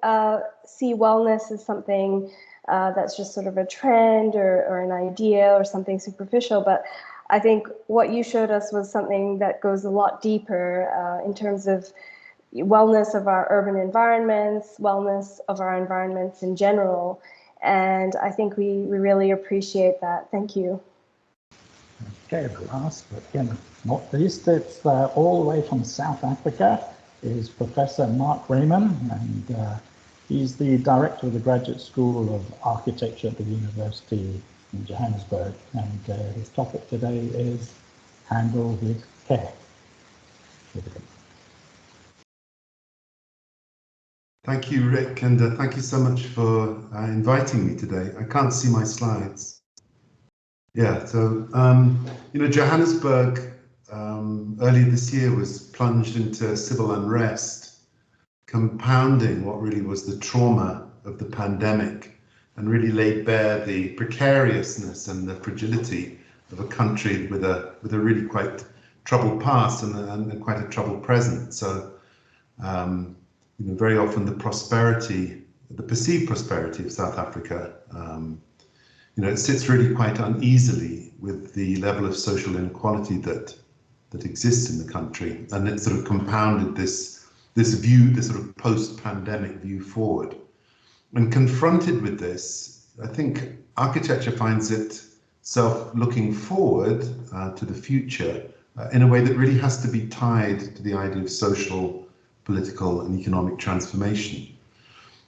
see wellness as something that's just sort of a trend or an idea or something superficial. But I think what you showed us was something that goes a lot deeper in terms of wellness of our urban environments, wellness of our environments in general. And I think we really appreciate that. Thank you. Okay, the last, but again, not least, it's all the way from South Africa is Professor Mark Raymond, and he's the director of the Graduate School of Architecture at the University in Johannesburg, and his topic today is Handle with Care. Thank you, Rick, and thank you so much for inviting me today. I can't see my slides. Yeah, so, you know, Johannesburg earlier this year was plunged into civil unrest, compounding what really was the trauma of the pandemic, and really laid bare the precariousness and the fragility of a country with a really quite troubled past and quite a troubled present. So, you know, very often the prosperity, the perceived prosperity of South Africa, you know, it sits really quite uneasily with the level of social inequality that exists in the country, and it sort of compounded this view, this sort of post-pandemic view forward. And confronted with this, I think architecture finds itself looking forward to the future in a way that really has to be tied to the idea of social, political, and economic transformation.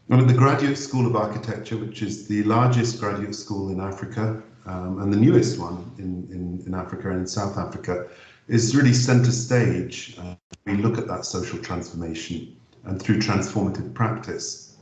And at the Graduate School of Architecture, which is the largest graduate school in Africa and the newest one in Africa and in South Africa, is really center stage. We look at that social transformation and through transformative practice.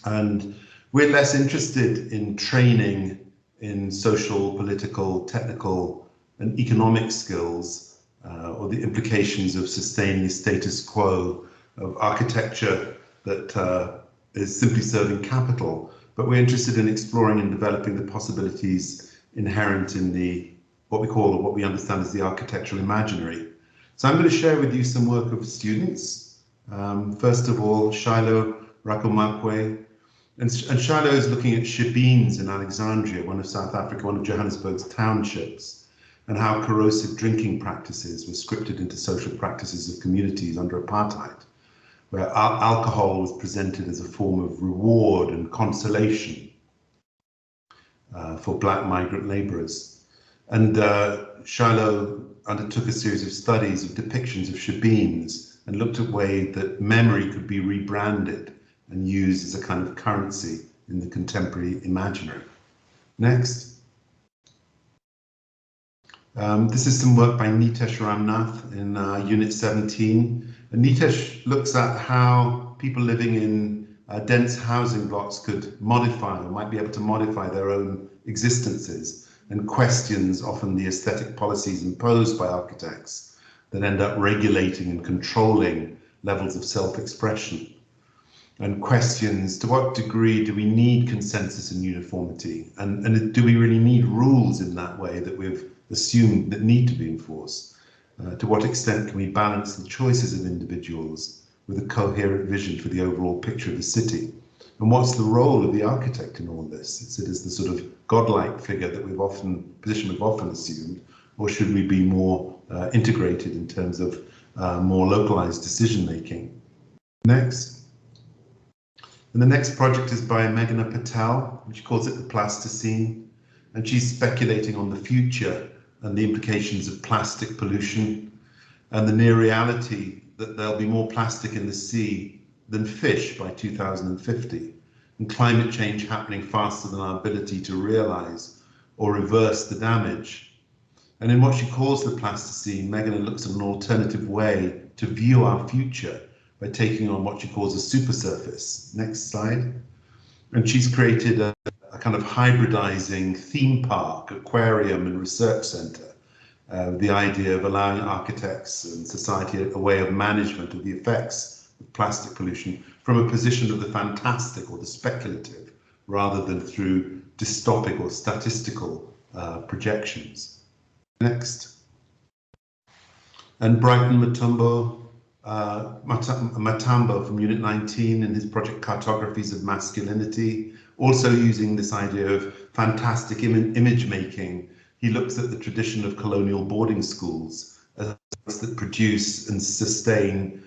And we're less interested in training in social, political, technical, and economic skills or the implications of sustaining the status quo of architecture that is simply serving capital, but we're interested in exploring and developing the possibilities inherent in what we understand as the architectural imaginary. So I'm going to share with you some work of students. First of all, Shiloh Rakomakwe, and Shiloh is looking at shebeens in Alexandria, one of Johannesburg's townships, and how corrosive drinking practices were scripted into social practices of communities under apartheid, where alcohol was presented as a form of reward and consolation for black migrant labourers. And Shiloh undertook a series of studies of depictions of shebeens and looked at ways that memory could be rebranded and used as a kind of currency in the contemporary imaginary. Next. This is some work by Nitesh Ramnath in Unit 17. And Nitesh looks at how people living in dense housing blocks could modify or might be able to modify their own existences, and questions often the aesthetic policies imposed by architects that end up regulating and controlling levels of self-expression, and questions to what degree do we need consensus and uniformity, and do we really need rules in that way that we've assumed that need to be enforced? To what extent can we balance the choices of individuals with a coherent vision for the overall picture of the city? And what's the role of the architect in all this? Is it as the sort of godlike figure that we've often assumed, or should we be more integrated in terms of more localized decision making? Next. And the next project is by Meghna Patel, which calls it the Plasticine, and she's speculating on the future and the implications of plastic pollution and the near reality that there'll be more plastic in the sea than fish by 2050, and climate change happening faster than our ability to realize or reverse the damage. And in what she calls the Plasticine, Meghna looks at an alternative way to view our future by taking on what she calls a supersurface. Next slide. And she's created a kind of hybridizing theme park, aquarium and research center. The idea of allowing architects and society a way of management of the effects of plastic pollution from a position of the fantastic or the speculative, rather than through dystopic or statistical projections. Next. And Brighton Matambo from Unit 19 in his project Cartographies of Masculinity, also using this idea of fantastic image making. He looks at the tradition of colonial boarding schools that produce and sustain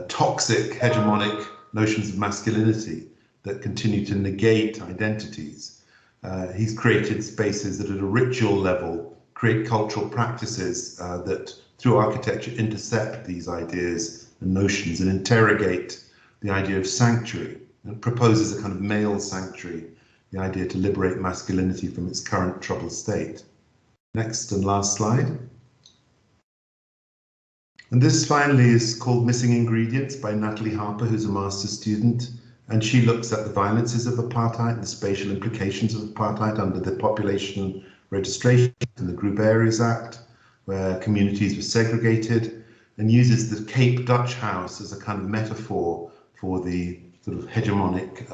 toxic hegemonic notions of masculinity that continue to negate identities. He's created spaces that at a ritual level create cultural practices that through architecture intercept these ideas and notions and interrogate the idea of sanctuary, and proposes a kind of male sanctuary, the idea to liberate masculinity from its current troubled state. Next and last slide. And this finally is called Missing Ingredients by Natalie Harper, who's a master's student, and she looks at the violences of apartheid, the spatial implications of apartheid under the Population Registration and the Group Areas Act, where communities were segregated, and uses the Cape Dutch house as a kind of metaphor for the sort of hegemonic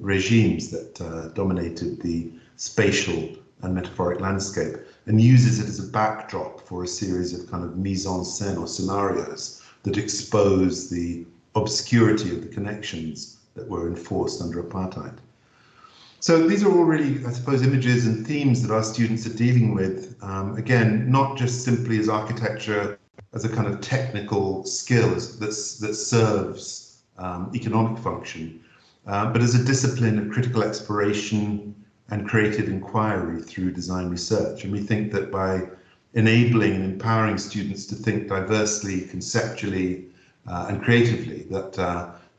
regimes that dominated the spatial and metaphoric landscape, and uses it as a backdrop for a series of kind of mise en scène or scenarios that expose the obscurity of the connections that were enforced under apartheid. So these are all really, I suppose, images and themes that our students are dealing with. Again, not just simply as architecture as a kind of technical skill that serves economic function, but as a discipline of critical exploration and creative inquiry through design research. And we think that by enabling and empowering students to think diversely, conceptually, and creatively, that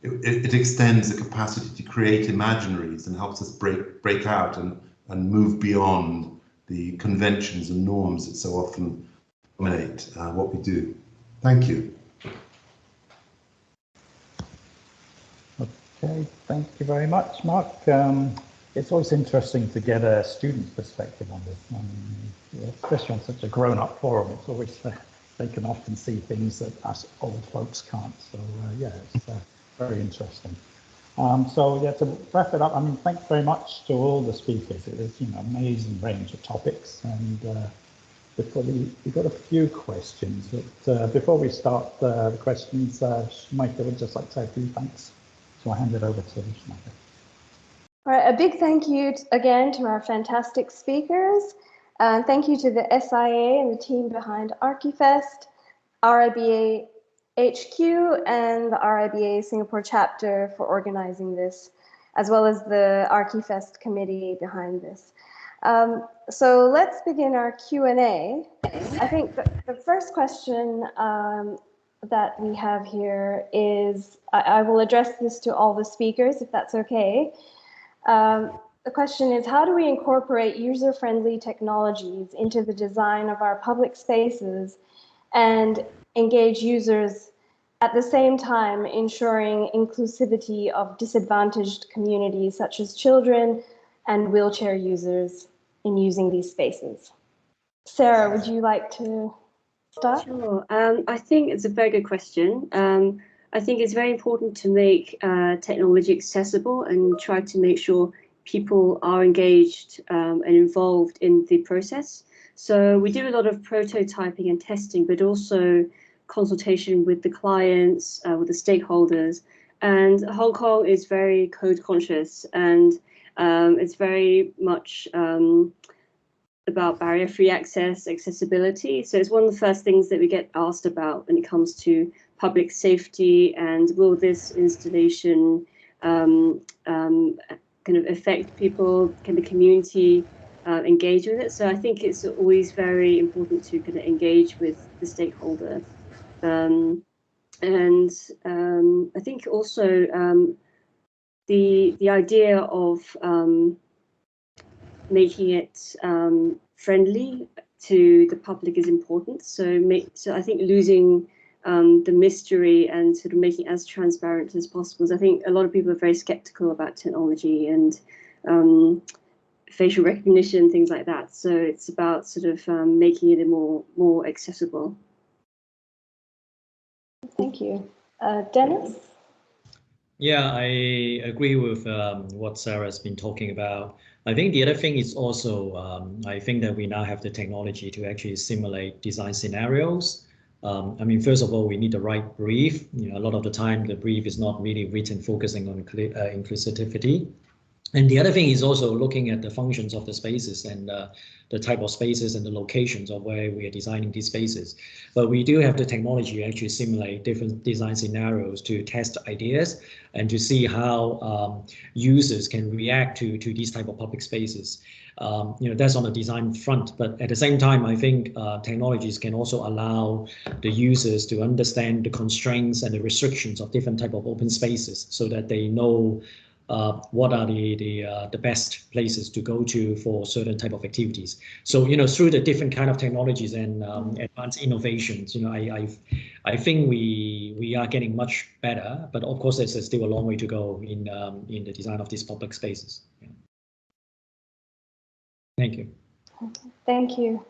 it extends the capacity to create imaginaries and helps us break out and move beyond the conventions and norms that so often dominate what we do. Thank you. Okay, thank you very much, Mark. It's always interesting to get a student's perspective on this, especially on such a grown-up forum. It's always, they can often see things that us old folks can't. So yeah, it's very interesting. So yeah, to wrap it up, I mean, thanks very much to all the speakers. It was, amazing range of topics, and we've got a few questions. But before we start the questions, Sumaya would just like to say a few thanks. So I'll hand it over to Sumaya. All right, a big thank you again to our fantastic speakers. Thank you to the SIA and the team behind Archifest, RIBA HQ, and the RIBA Singapore Chapter for organizing this, as well as the Archifest committee behind this. So let's begin our Q&A. I think the first question that we have here is, I will address this to all the speakers, if that's okay. the question is, how do we incorporate user-friendly technologies into the design of our public spaces and engage users at the same time ensuring inclusivity of disadvantaged communities such as children and wheelchair users in using these spaces? Sarah, would you like to start? Sure. I think it's a very good question. I think it's very important to make technology accessible and try to make sure people are engaged and involved in the process. So we do a lot of prototyping and testing, but also consultation with the clients, with the stakeholders. And Hong Kong is very code conscious, and it's very much about barrier-free access, accessibility. So it's one of the first things that we get asked about when it comes to public safety, and will this installation kind of affect people? Can the community engage with it? So I think it's always very important to kind of engage with the stakeholder. I think also the idea of making it friendly to the public is important. So I think losing the mystery and sort of making it as transparent as possible. So I think a lot of people are very skeptical about technology and facial recognition, things like that. So it's about sort of making it more accessible. Thank you. Dennis? Yeah, I agree with what Sarah's been talking about. I think the other thing is also, I think that we now have the technology to actually simulate design scenarios. I mean, first of all, we need the right brief. You know, a lot of the time, the brief is not really written focusing on inclusivity. And the other thing is also looking at the functions of the spaces and the type of spaces and the locations of where we are designing these spaces. But we do have the technology to actually simulate different design scenarios to test ideas and to see how users can react to these type of public spaces. You know, that's on the design front, but at the same time, I think technologies can also allow the users to understand the constraints and the restrictions of different type of open spaces so that they know what are the best places to go to for certain type of activities. So, you know, through the different kind of technologies and advanced innovations, you know, I think we are getting much better, but of course there's still a long way to go in the design of these public spaces. Yeah. Thank you. Thank you.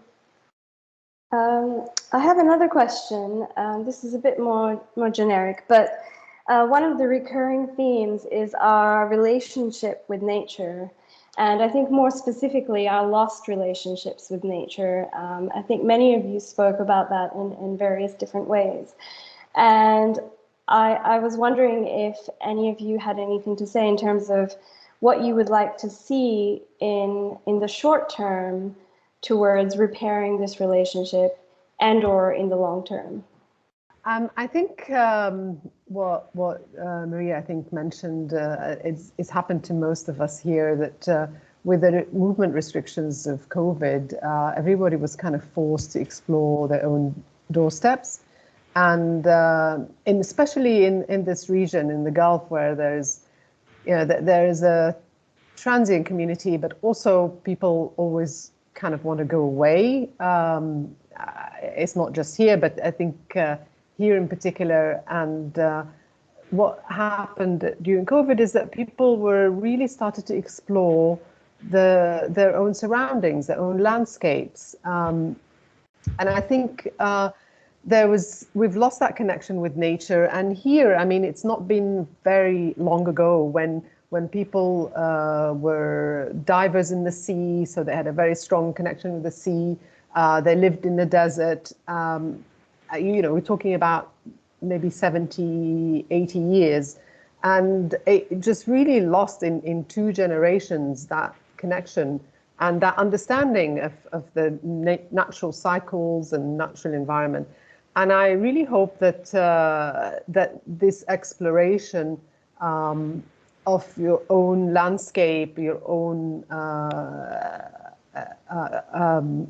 I have another question. This is a bit more generic, but one of the recurring themes is our relationship with nature. And I think more specifically, our lost relationships with nature. I think many of you spoke about that in various different ways. And I was wondering if any of you had anything to say in terms of what you would like to see in the short term towards repairing this relationship and or in the long term. I think what Maria, I think, mentioned, it's happened to most of us here, that with the movement restrictions of COVID, everybody was kind of forced to explore their own doorsteps. And especially in this region, in the Gulf, where there's, you know, there is a transient community, but also people always kind of want to go away. It's not just here, but I think here in particular. And what happened during COVID is that people were really started to explore their own surroundings, their own landscapes. And I think we've lost that connection with nature. And here, I mean, it's not been very long ago when people were divers in the sea, so they had a very strong connection with the sea. They lived in the desert. You know, we're talking about maybe 70, 80 years. And it just really lost in 2 generations that connection and that understanding of the natural cycles and natural environment. And I really hope that that this exploration of your own landscape, your own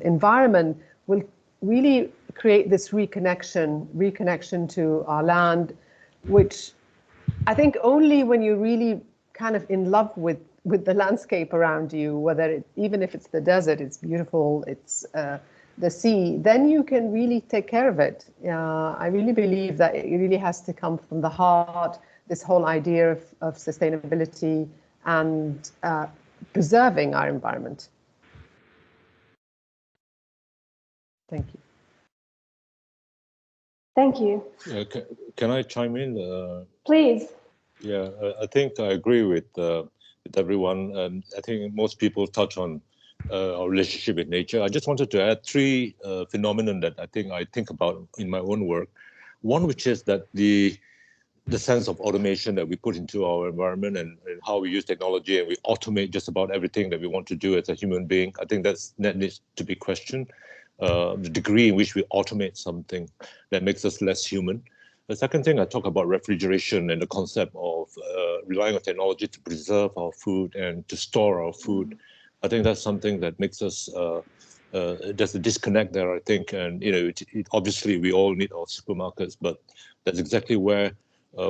environment will really create this reconnection to our land, which I think only when you're really kind of in love with with the landscape around you, whether even if it's the desert, it's beautiful, it's the sea, then you can really take care of it. I really believe that it really has to come from the heart, this whole idea of sustainability and preserving our environment. Thank you. Thank you. Can I chime in? Please. Yeah, I think I agree with everyone. I think most people touch on our relationship with nature. I just wanted to add three phenomena that I think about in my own work. One, which is that the sense of automation that we put into our environment and how we use technology, and we automate just about everything that we want to do as a human being. I think that needs to be questioned. The degree in which we automate something that makes us less human. The second thing, I talk about refrigeration and the concept of relying on technology to preserve our food and to store our food. I think that's something that makes us, there's a disconnect there, I think. And, obviously we all need our supermarkets, but that's exactly where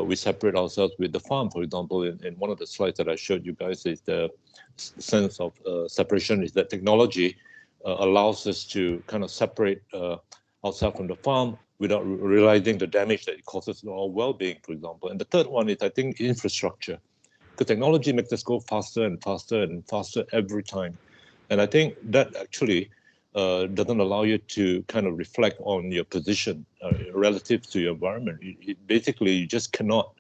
we separate ourselves with the farm. For example, in one of the slides that I showed you guys, is the sense of separation is that technology allows us to kind of separate ourselves from the farm without realizing the damage that it causes to our well-being, for example. And the third one is, I think, infrastructure. Because technology makes us go faster and faster and faster every time. And I think that actually doesn't allow you to kind of reflect on your position relative to your environment. Basically, you just cannot,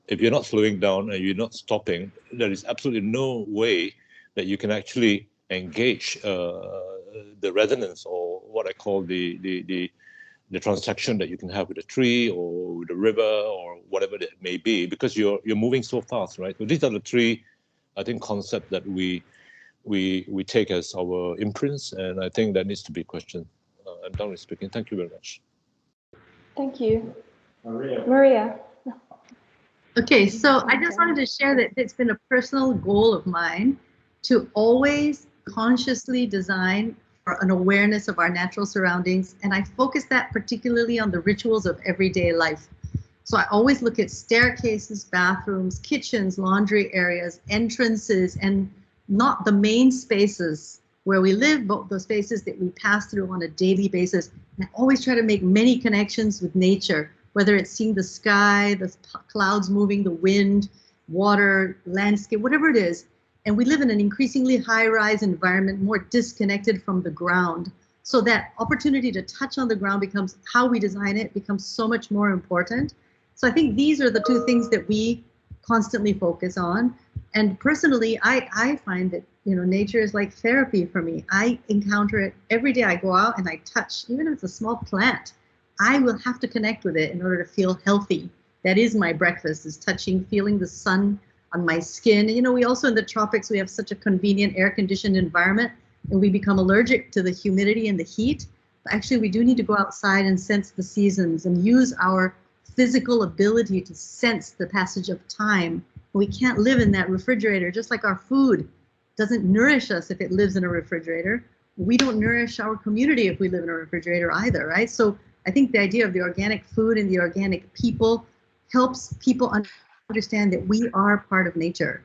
if you're not slowing down and you're not stopping, there is absolutely no way that you can actually engage the resonance, or what I call the transaction that you can have with a tree or with a river or whatever it may be, because you're moving so fast, right? So these are the three, I think, concepts that we take as our imprints, and I think that needs to be questioned. I'm done with speaking. Thank you very much. Thank you. Maria. Okay, so I just wanted to share that it's been a personal goal of mine to always consciously design for an awareness of our natural surroundings, and I focus that particularly on the rituals of everyday life. So I always look at staircases, bathrooms, kitchens, laundry areas, entrances, and not the main spaces where we live, but the spaces that we pass through on a daily basis. And I always try to make many connections with nature, whether it's seeing the sky, the clouds moving, the wind, water, landscape, whatever it is. And we live in an increasingly high-rise environment, more disconnected from the ground. So that opportunity to touch on the ground becomes, how we design it becomes so much more important. So I think these are the two things that we constantly focus on. And personally, I find that, nature is like therapy for me. I encounter it every day. I go out and I touch, even if it's a small plant, I will have to connect with it in order to feel healthy. That is my breakfast, is touching, feeling the sun on my skin. We also, in the tropics, we have such a convenient air-conditioned environment, and we become allergic to the humidity and the heat. But actually, we do need to go outside and sense the seasons and use our physical ability to sense the passage of time. We can't live in that refrigerator, just like our food doesn't nourish us if it lives in a refrigerator. We don't nourish our community if we live in a refrigerator either, right? So I think the idea of the organic food and the organic people helps people understand that we are part of nature.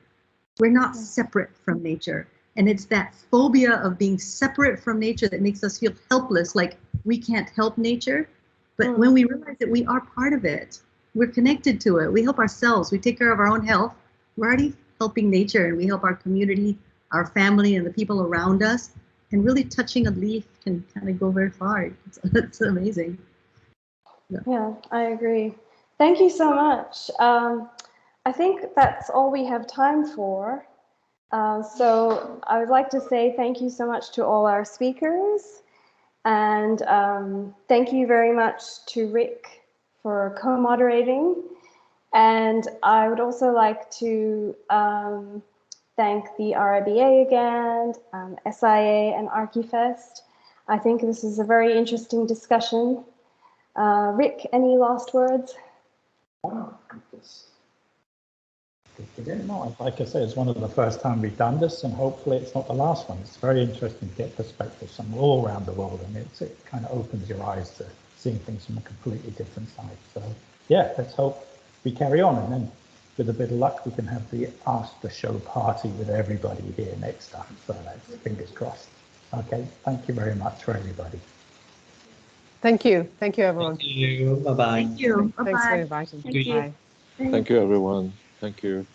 We're not separate from nature. And it's that phobia of being separate from nature that makes us feel helpless, like we can't help nature. But when we realize that we are part of it, we're connected to it, we help ourselves, we take care of our own health, we're already helping nature, and we help our community, our family, and the people around us. And really touching a leaf can kind of go very far. It's amazing. Yeah, I agree. Thank you so much. I think that's all we have time for. So I would like to say thank you so much to all our speakers. And thank you very much to Rick for co-moderating. And I would also like to thank the RIBA again, SIA and Archifest. I think this is a very interesting discussion. Rick, any last words? No, like I say, it's one of the first time we've done this, and hopefully it's not the last one. It's very interesting to get perspectives from all around the world, and it kind of opens your eyes to seeing things from a completely different side. So yeah, let's hope we carry on, and then with a bit of luck, we can have the after show party with everybody here next time. So that's fingers crossed. Okay, thank you very much for everybody. Thank you. Thank you, everyone. Thank you. Bye-bye. Thank you. Bye-bye. Thanks for inviting. Thank you. Bye. Thank you, everyone. Thank you.